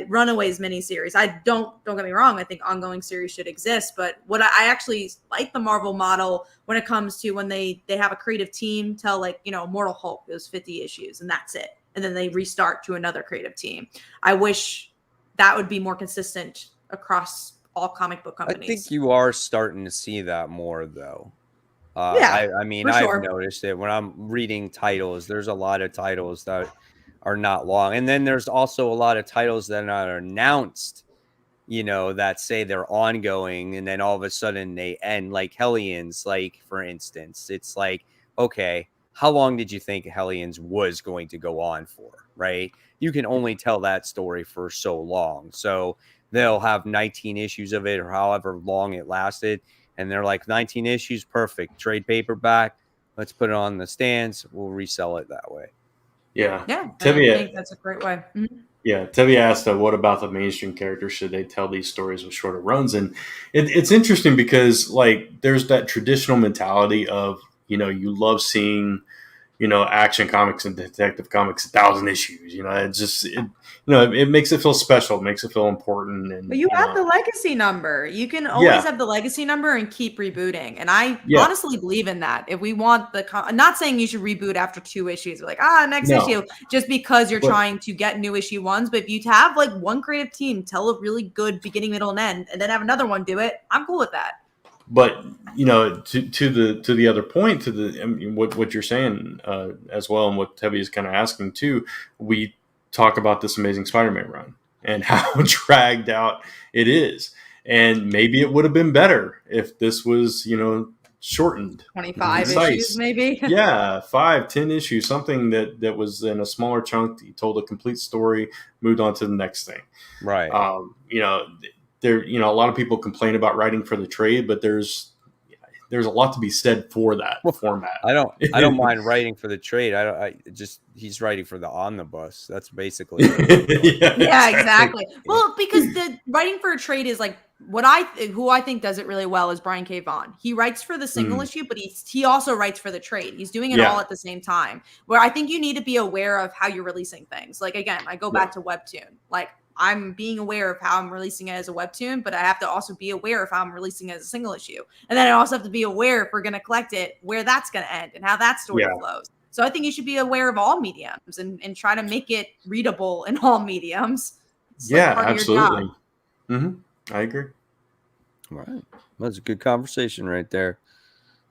Runaways miniseries. Don't get me wrong. I think ongoing series should exist, but what I actually like the Marvel model when it comes to when they have a creative team tell, like, Immortal Hulk, those 50 issues, and that's it. And then they restart to another creative team. I wish that would be more consistent across all comic book companies. I think you are starting to see that more, though. I've noticed it when I'm reading titles. There's a lot of titles that are not long. And then there's also a lot of titles that are announced, that say they're ongoing, and then all of a sudden they end, like Hellions, like, for instance. It's like, okay, how long did you think Hellions was going to go on for, right? You can only tell that story for so long. So they'll have 19 issues of it, or however long it lasted, and they're like, 19 issues, perfect. Trade paperback, let's put it on the stands. We'll resell it that way. Yeah. I think that's a great way. Mm-hmm. Yeah, Tevye asked, what about the mainstream characters? Should they tell these stories with shorter runs? And it's interesting because, like, there's that traditional mentality of, you love seeing, action comics and detective comics, 1,000 issues. It's just, it makes it feel special. It makes it feel important. And but you have the legacy number. You can always have the legacy number and keep rebooting. And I honestly believe in that. If we want I'm not saying you should reboot after 2 issues. Like, next issue, just because you're trying to get new issue ones. But if you have like one creative team tell a really good beginning, middle, and end, and then have another one do it, I'm cool with that. But to the other point, what you're saying as well, and what Tevye is kind of asking too, we talk about this Amazing Spider-Man run and how dragged out it is, and maybe it would have been better if this was shortened, 25 issues, maybe. 5-10 issues, something that was in a smaller chunk. You told a complete story, moved on to the next thing, right? There, a lot of people complain about writing for the trade, but there's there's a lot to be said for that format. I don't mind writing for the trade. He's writing for the omnibus. That's basically it. Yeah, exactly. Well, because the writing for a trade is like who I think does it really well is Brian K. Vaughan. He writes for the single issue, but he also writes for the trade. He's doing it all at the same time. Where I think you need to be aware of how you're releasing things. Like again, I go back to Webtoon. Like I'm being aware of how I'm releasing it as a Webtoon, but I have to also be aware of how I'm releasing it as a single issue. And then I also have to be aware if we're going to collect it, where that's going to end and how that story flows. So I think you should be aware of all mediums and try to make it readable in all mediums. It's absolutely. I agree. All right. That's a good conversation right there.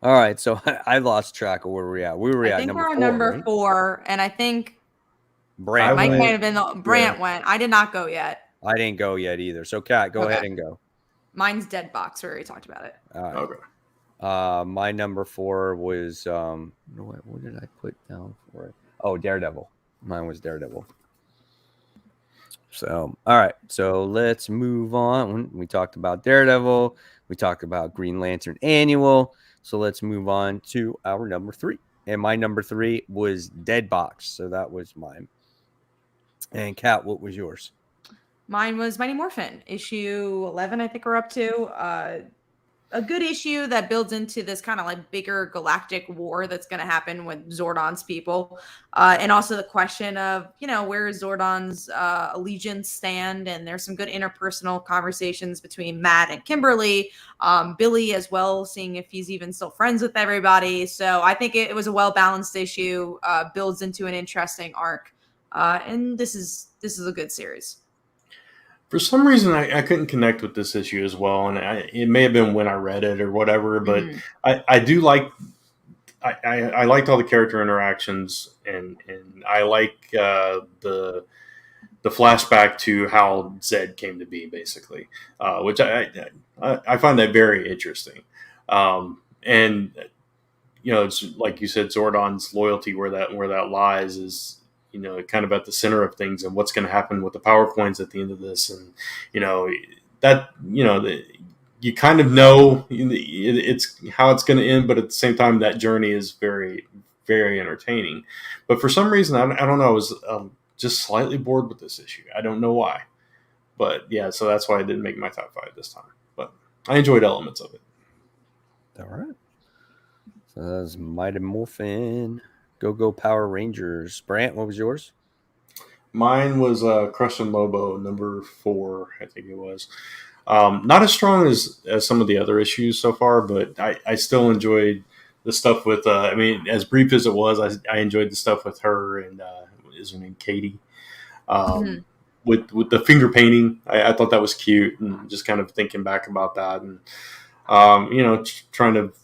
All right. So I lost track of where we're at. We were at number 4. I think we're on number 4, and I think Brant might have been Brant went. I did not go yet. I didn't go yet either. So Kat, go ahead and go. Mine's Dead Box. We already talked about it. All right. Okay. My number 4 was what did I put down for it? Oh, Daredevil. Mine was Daredevil. So, all right. So let's move on. We talked about Daredevil. We talked about Green Lantern Annual. So let's move on to our number 3. And my number 3 was Dead Box. So that was mine. And Kat, what was yours? Mine was Mighty Morphin, issue 11, I think we're up to. A good issue that builds into this kind of like bigger galactic war that's going to happen with Zordon's people. And also the question of, where is Zordon's allegiance stand? And there's some good interpersonal conversations between Matt and Kimberly, Billy as well, seeing if he's even still friends with everybody. So I think it was a well-balanced issue, builds into an interesting arc. And this is a good series. For some reason, I couldn't connect with this issue as well, and it may have been when I read it or whatever. But I do like I liked all the character interactions, and I like the flashback to how Zed came to be, basically, which I find that very interesting. And it's like you said, Zordon's loyalty, where that lies, is kind of at the center of things, and what's going to happen with the power coins at the end of this. And, you kind of know it's how it's going to end, but at the same time, that journey is very, very entertaining. But for some reason, I don't know, I was just slightly bored with this issue. I don't know why, but yeah, so that's why I didn't make my top 5 this time, but I enjoyed elements of it. All right. So that's Mighty Morphin. Go Power Rangers. Brant, what was yours? Mine was Crush and Lobo, number 4, I think it was. Not as strong as some of the other issues so far, but I still enjoyed the stuff with, as brief as it was, I enjoyed the stuff with her and, is her name Katie? With the finger painting, I thought that was cute, and just kind of thinking back about that, and, trying to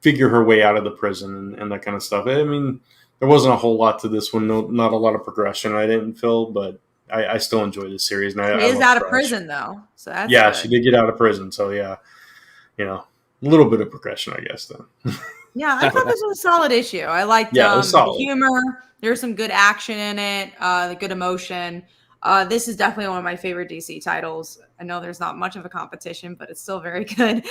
figure her way out of the prison and that kind of stuff. I mean, there wasn't a whole lot to this one. Not a lot of progression, I didn't feel, but I still enjoy this series. And she is out of prison, though. So that's good. She did get out of prison. So, yeah, a little bit of progression, I guess, then. Yeah, I thought this was a solid issue. I liked the humor. There's some good action in it, the good emotion. This is definitely one of my favorite DC titles. I know there's not much of a competition, but it's still very good.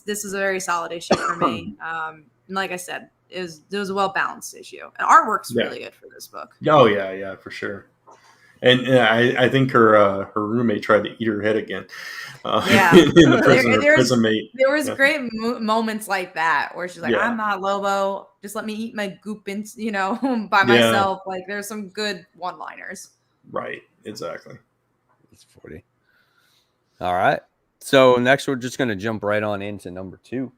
This is a very solid issue for me. And like I said, it was a well-balanced issue. And artwork's really good for this book. Oh, yeah, for sure. And I think her roommate tried to eat her head again. In the prison mate. There was great moments like that where she's like, I'm not Lobo. Just let me eat my goop by myself. Like, there's some good one-liners. Right. Exactly. It's 40. All right. So next we're just going to jump right on into number 2.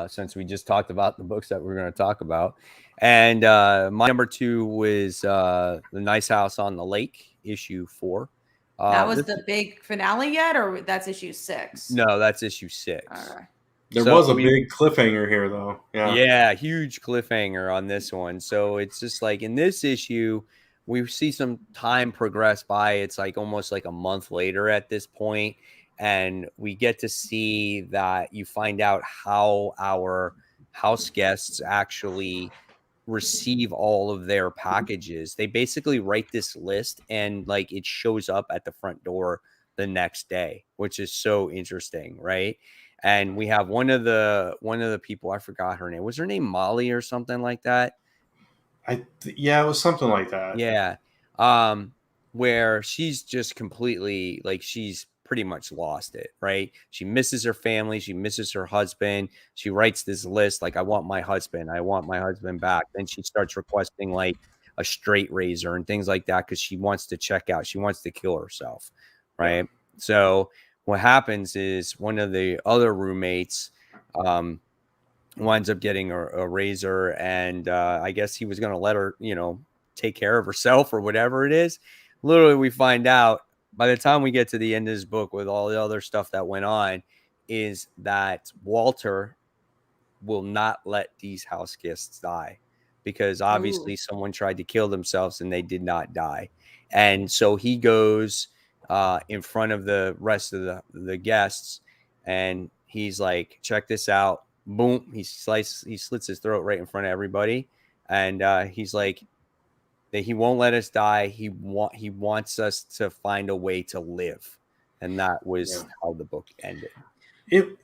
Since we just talked about the books that we're going to talk about. And my number 2 was The Nice House on the Lake, issue 4. That was the big finale yet, or that's issue 6? No, that's issue 6. All right. There was a big cliffhanger here, though. Yeah, huge cliffhanger on this one. So it's just like in this issue, we see some time progress by. It's like almost like a month later at this point. And we get to see that you find out how our house guests actually receive all of their packages. They basically write this list, and like it shows up at the front door the next day, which is so interesting, right? And we have one of the people, I forgot her name. Was her name Molly or something like that? Yeah, it was something like that. Yeah. Where she's just completely like she's pretty much lost it, right? She misses her family, she misses her husband. She writes this list like I want my husband back. Then she starts requesting like a straight razor and things like that because she wants to check out. She wants to kill herself, right? Yeah. So what happens is one of the other roommates winds up getting a razor, and I guess he was going to let her, take care of herself or whatever it is. Literally, we find out by the time we get to the end of this book with all the other stuff that went on is that Walter will not let these house guests die because obviously someone tried to kill themselves and they did not die. And so he goes in front of the rest of the guests and he's like, check this out. Boom. He slits his throat right in front of everybody. And he's like, that he won't let us die. He wants us to find a way to live. And that was how the book ended. It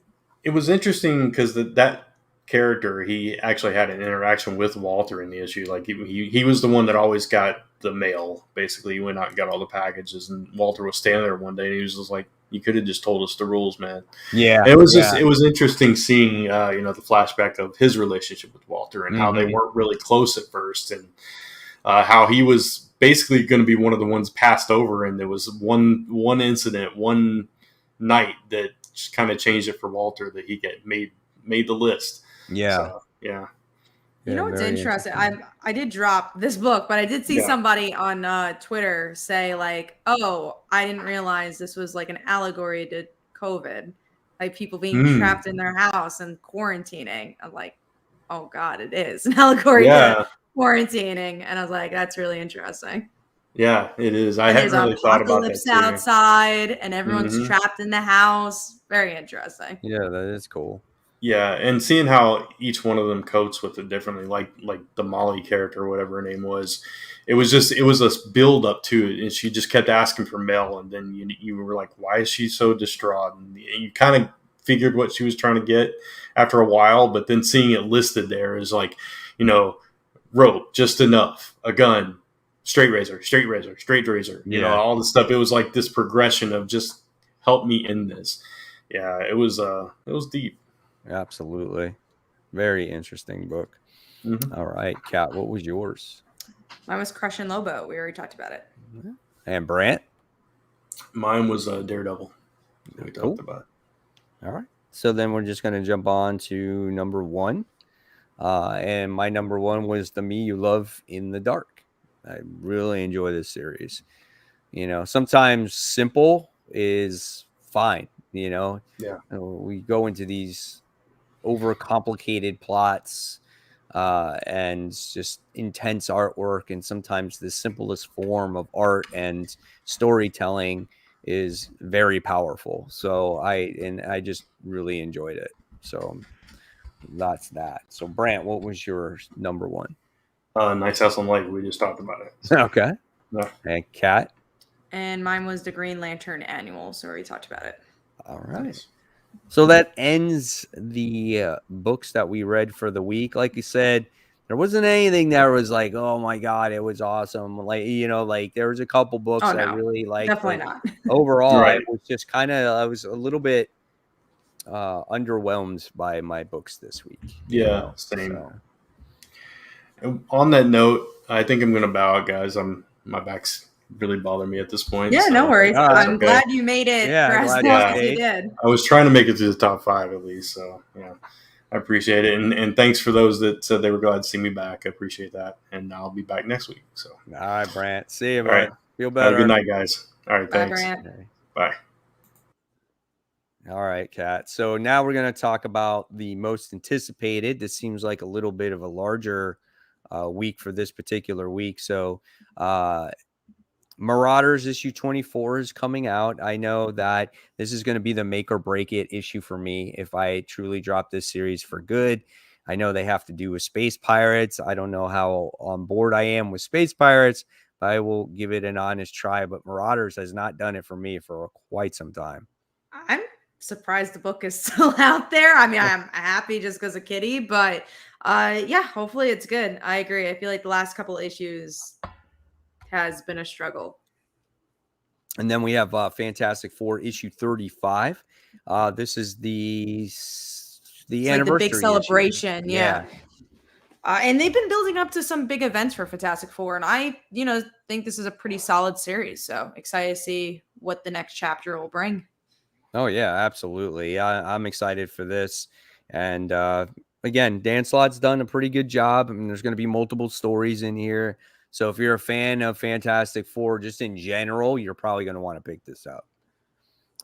was interesting because that character, he actually had an interaction with Walter in the issue. Like he was the one that always got the mail. Basically, he went out and got all the packages, and Walter was standing there one day, and he was just like, "You could have just told us the rules, man." Yeah, and it was interesting seeing the flashback of his relationship with Walter and how they weren't really close at first, and how he was basically going to be one of the ones passed over, and there was one incident, one night that just kind of changed it for Walter that he made the list. Yeah. So, yeah. You know what's interesting? I did drop this book, but I did see somebody on Twitter say like, "Oh, I didn't realize this was like an allegory to COVID, like people being trapped in their house and quarantining." I'm like, "Oh God, it is an allegory to quarantining," and I was like, "That's really interesting." Yeah, it is. I hadn't really thought about that too. Outside, and everyone's trapped in the house. Very interesting. Yeah, that is cool. Yeah, and seeing how each one of them copes with it differently, like the Molly character, whatever her name was, it was a build up to it, and she just kept asking for mail, and then you were like, why is she so distraught? And you kind of figured what she was trying to get after a while, but then seeing it listed there is like, rope, just enough, a gun, straight razor, you know, all this stuff. It was like this progression of just help me in this. Yeah, it was deep. Absolutely. Very interesting book. All right, Kat, what was yours? Mine was Crush and Lobo. We already talked about it. And Brant? Mine was Daredevil. We talked about it. All right. So then we're just going to jump on to number one. And my number one was The Me You Love in the Dark. I really enjoy this series. Sometimes simple is fine. We go into these overcomplicated plots and just intense artwork, and sometimes the simplest form of art and storytelling is very powerful. So I just really enjoyed it. So that's that. So Brant, what was your number one? Nice House on Lake. We just talked about it. Okay. Yeah. And Kat? And mine was the Green Lantern Annual. So we talked about it. All right. Nice. So that ends the books that we read for the week. Like you said, there wasn't anything that was like, oh my God, it was awesome. Like, there was a couple books I really liked. Definitely not. Overall, it was just I was a little bit underwhelmed by my books this week. Yeah, same. So. On that note, I think I'm going to bow out, guys. My back's really bothering me at this point. Yeah, so. No worries. I'm glad you made it for as long as you did. I was trying to make it to the top 5 at least. So, I appreciate it. And thanks for those that said they were glad to see me back. I appreciate that. And I'll be back next week. So. All right, Brant. See you, man. All right. Feel better. Have a good night, guys. All right, thanks. Bye, Brant. Bye. All right, Kat. So now we're going to talk about the most anticipated. This seems like a little bit of a larger week for this particular week. So Marauders issue 24 is coming out. I know that this is going to be the make or break it issue for me if I truly drop this series for good. I know they have to do with Space Pirates. I don't know how on board I am with Space Pirates, I will give it an honest try. But Marauders has not done it for me for quite some time. I'm surprised the book is still out there. I mean, I'm happy just because of Kitty, but yeah, hopefully it's good. I agree. I feel like the last couple issues has been a struggle. And then we have Fantastic Four issue 35. This is the anniversary, like the big celebration. Issue. Yeah. And they've been building up to some big events for Fantastic Four, and I, think this is a pretty solid series. So excited to see what the next chapter will bring. Oh yeah, absolutely. I'm excited for this. And again, Dan Slott's done a pretty good job. I mean, there's going to be multiple stories in here. So if you're a fan of Fantastic Four, just in general, you're probably going to want to pick this up.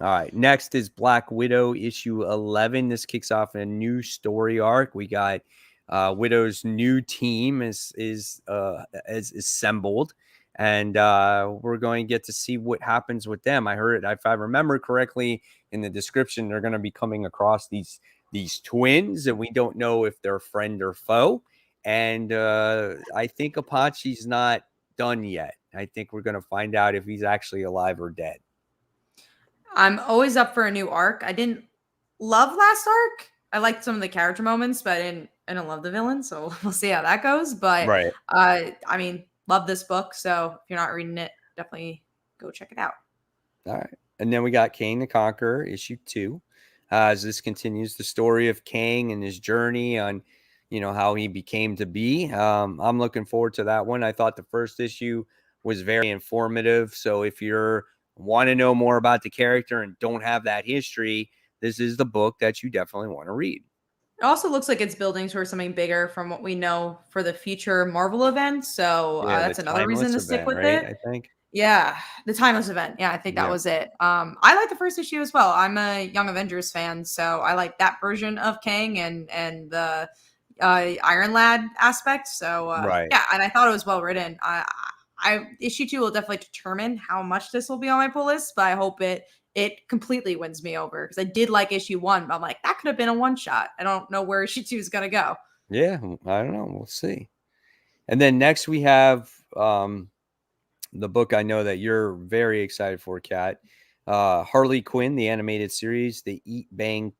All right. Next is Black Widow issue 11. This kicks off a new story arc. We got Widow's new team is assembled. And we're going to get to see what happens with them. I heard, if I remember correctly, in the description, they're going to be coming across these twins, and we don't know if they're friend or foe. And I think Apache's not done yet. I think we're going to find out if he's actually alive or dead. I'm always up for a new arc. I didn't love last arc. I liked some of the character moments, but I didn't love the villain. So we'll see how that goes. But right. I mean, love this book. So if you're not reading it, definitely go check it out. All right. And then we got Kane the Conqueror, issue 2. As this continues the story of Kane and his journey on, how he became to be. I'm looking forward to that one. I thought the first issue was very informative. So if you want to know more about the character and don't have that history, this is the book that you definitely want to read. It also looks like it's building towards something bigger from what we know for the future Marvel events. So that's another reason to stick with it. I think. Yeah, the Timeless event. Yeah, I think that was it. I like the first issue as well. I'm a Young Avengers fan, so I like that version of Kang and the Iron Lad aspect. So right. Yeah, and I thought it was well written. Issue 2 will definitely determine how much this will be on my pull list, but I hope it completely wins me over because I did like issue 1. But I'm like, that could have been a one shot. I don't know where issue 2 is gonna go. Yeah, I don't know. We'll see. And then next we have the book I know that you're very excited for, Kat. Harley Quinn, the animated series, the Eat Bang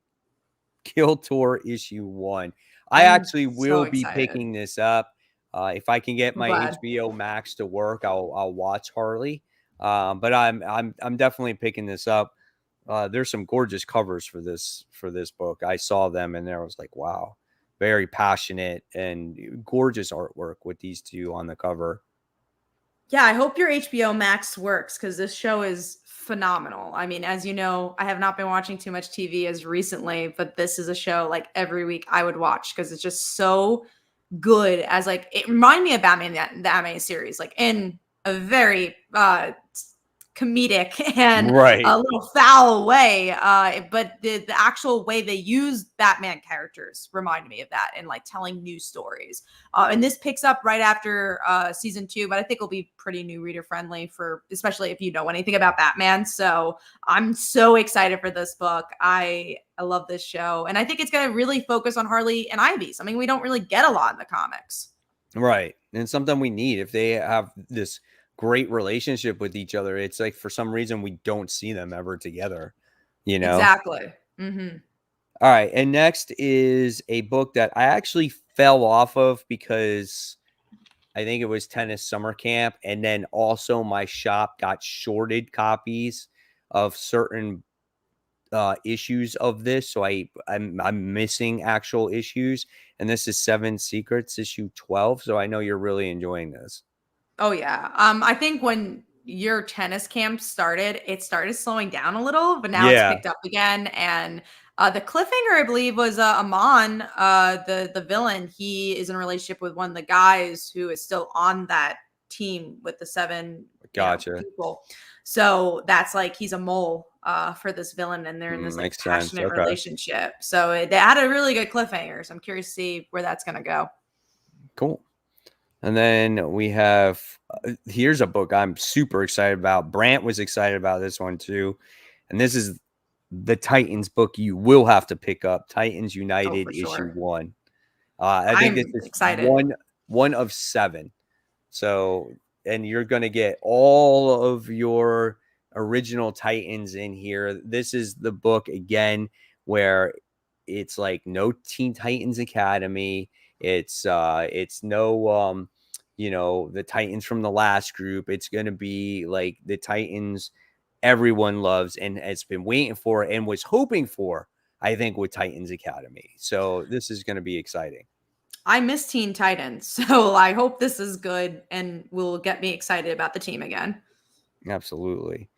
Kill Tour issue 1. I actually will be picking this up. If I can get my HBO Max to work, I'll watch Harley. But I'm definitely picking this up. There's some gorgeous covers for this book. I saw them and there was like, wow, very passionate and gorgeous artwork with these two on the cover. Yeah, I hope your HBO Max works because this show is phenomenal. I mean, as you know, I have not been watching too much TV as recently, but this is a show like every week I would watch because it's just so good. As like, it reminded me of Batman, the anime series, like in a very comedic and a little foul way. But the actual way they use Batman characters reminded me of that and like telling new stories. And this picks up right after season 2, but I think it'll be pretty new reader friendly for, especially if you know anything about Batman. So I'm so excited for this book. I love this show. And I think it's going to really focus on Harley and Ivy. Something we don't really get a lot in the comics. Right. And something we need if they have this great relationship with each other. It's like for some reason we don't see them ever together, Exactly. Mm-hmm. All right, and next is a book that I actually fell off of because I think it was tennis summer camp, and then also my shop got shorted copies of certain issues of this, so I'm missing actual issues, and this is 7 Secrets issue 12. So I know you're really enjoying this. Oh, yeah. I think when your tennis camp started, it started slowing down a little, but now it's picked up again. And the cliffhanger, I believe, was Amon, the villain. He is in a relationship with one of the guys who is still on that team with the 7 people. So that's like he's a mole for this villain, and they're in this like passionate relationship. So they had a really good cliffhanger. So I'm curious to see where that's going to go. Cool. And then we have, here's a book I'm super excited about. Brant was excited about this one too. And this is the Titans book you will have to pick up. Titans United issue 1. I think this is excited. One of 7. So and you're going to get all of your original Titans in here. This is the book again where it's like no Teen Titans Academy. It's no the Titans from the last group. It's going to be like the Titans everyone loves and has been waiting for and was hoping for, I think, with Titans Academy. So this is going to be exciting. I miss Teen Titans, so I hope this is good and will get me excited about the team again. Absolutely.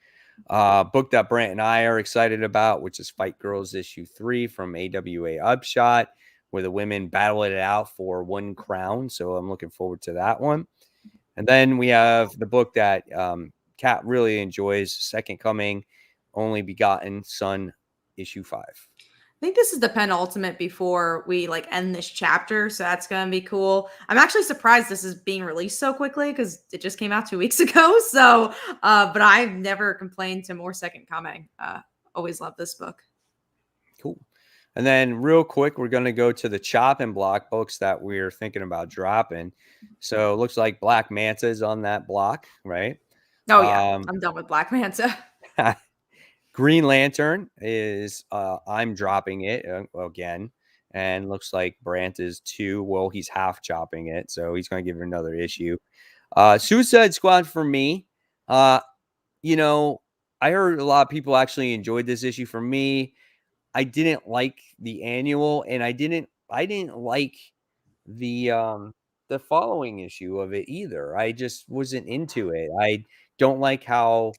Book that Brant and I are excited about, which is Fight Girls issue 3 from AWA Upshot, where the women battle it out for one crown. So I'm looking forward to that one. And then we have the book that Kat really enjoys, Second Coming, Only Begotten Son, issue 5. I think this is the penultimate before we like end this chapter, so that's gonna be cool. I'm actually surprised this is being released so quickly because it just came out 2 weeks ago. So, but I've never complained to more Second Coming. Always love this book. Cool. And then real quick, we're going to go to the chopping block books that we're thinking about dropping. So it looks like Black Manta is on that block, right? Oh yeah, I'm done with Black Manta. Green Lantern is I'm dropping it again, and looks like Brant is too. Well, he's half chopping it, so he's going to give it another issue. Suicide Squad for me. I heard a lot of people actually enjoyed this issue. For me, I didn't like the annual, and I didn't like the following issue of it either. I just wasn't into it. I don't like how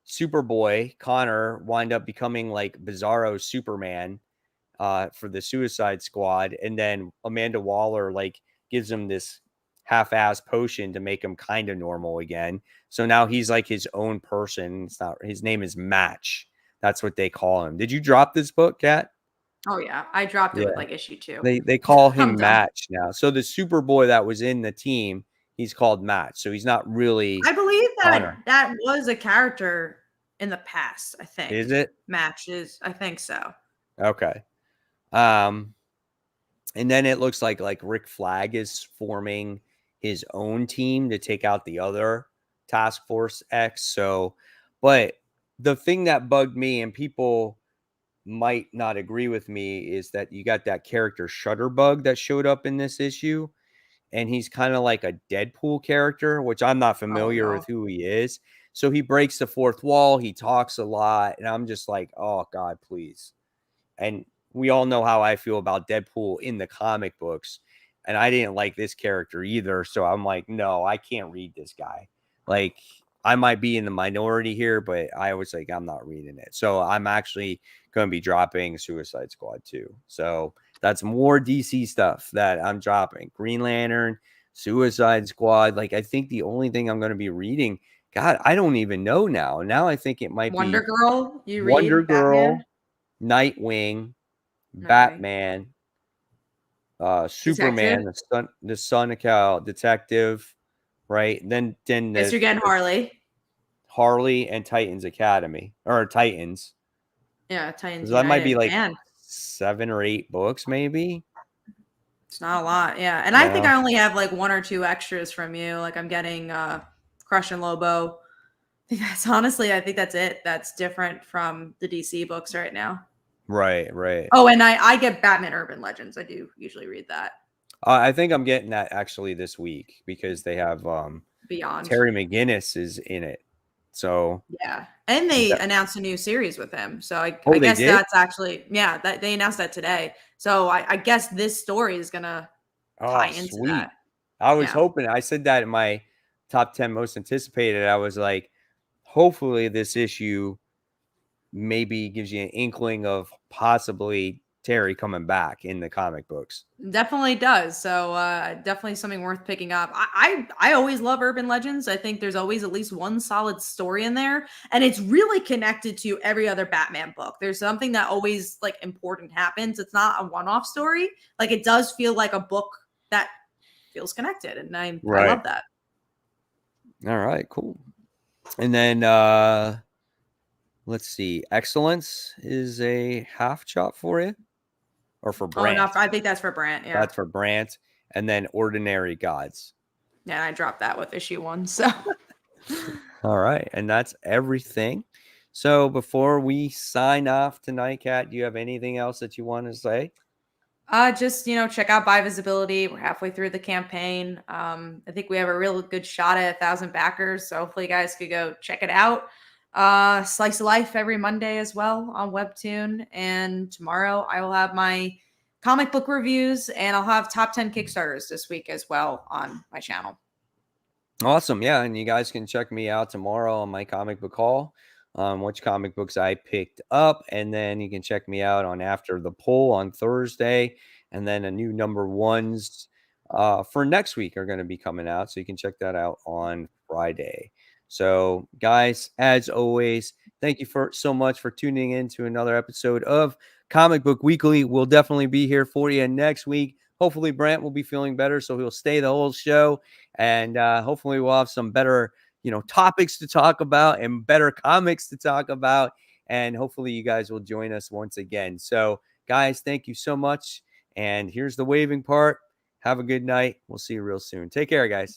Superboy Connor wind up becoming like Bizarro Superman for the Suicide Squad, and then Amanda Waller like gives him this half-ass potion to make him kind of normal again. So now he's like his own person. It's not, his name is Match. That's what they call him. Did you drop this book, Kat? Oh yeah, I dropped it with like issue 2. They call I'm him done. Match now. So the Superboy that was in the team, he's called Match. So he's not really. I believe Connor. that was a character in the past. I think. Is it? Match is? I think so. Okay. And then it looks like Rick Flag is forming his own team to take out the other Task Force X. So, but the thing that bugged me, and people might not agree with me, is that you got that character Shutterbug that showed up in this issue, and he's kind of like a Deadpool character, which I'm not familiar with who he is. So he breaks the fourth wall. He talks a lot, and I'm just like, oh God, please. And we all know how I feel about Deadpool in the comic books, and I didn't like this character either. So I'm like, no, I can't read this guy. Like, I might be in the minority here, but I was like, I'm not reading it. So I'm actually going to be dropping Suicide Squad 2. So that's more DC stuff that I'm dropping. Green Lantern, Suicide Squad. Like, I think the only thing I'm going to be reading, God, I don't even know now. Now I think it might Wonder be Girl. You read Wonder Girl, Batman? Nightwing, Batman, Superman, the Sun Account Detective, right? Then Guess you're getting Harley and Titans Academy, or Titans. Yeah, Titans. So that might be like Man. 7 or 8 books, maybe. It's not a lot, yeah. And I think I only have like 1 or 2 extras from you. Like I'm getting Crush and Lobo. I think that's it. That's different from the DC books right now. Right. Oh, and I get Batman Urban Legends. I do usually read that. I think I'm getting that actually this week because they have Beyond. Terry McGinnis is in it. So yeah, and they announced a new series with him. So I guess did? that's actually they announced that today. So I guess this story is gonna tie into that. I was hoping. I said that in my top 10 most anticipated. I was like, hopefully this issue maybe gives you an inkling of possibly Terry coming back in the comic books. Definitely does. So definitely something worth picking up. I always love Urban Legends. I think there's always at least one solid story in there, and it's really connected to every other Batman book. There's something that always like important happens. It's not a one-off story. Like it does feel like a book that feels connected, and I love that. All right, cool. And then let's see. Excellence is a half chop for you. Or for Brant. Oh, no, I think that's for Brant. Yeah, that's for Brant. And then Ordinary Gods. Yeah, I dropped that with issue 1. So All right. And that's everything. So before we sign off tonight, Kat, do you have anything else that you want to say? Just check out Buy Visibility. We're halfway through the campaign. I think we have a real good shot at 1,000 backers, so hopefully you guys could go check it out. Slice of Life every Monday as well on Webtoon, and tomorrow I will have my comic book reviews, and I'll have top 10 Kickstarters this week as well on my channel. Awesome. Yeah. And you guys can check me out tomorrow on my comic book haul, which comic books I picked up. And then you can check me out on After the Poll on Thursday. And then a new number ones for next week are going to be coming out. So you can check that out on Friday. So, guys, as always, thank you so much for tuning in to another episode of Comic Book Weekly. We'll definitely be here for you next week. Hopefully, Brant will be feeling better, so he'll stay the whole show. And hopefully we'll have some better, topics to talk about and better comics to talk about. And hopefully you guys will join us once again. So, guys, thank you so much. And here's the waving part. Have a good night. We'll see you real soon. Take care, guys.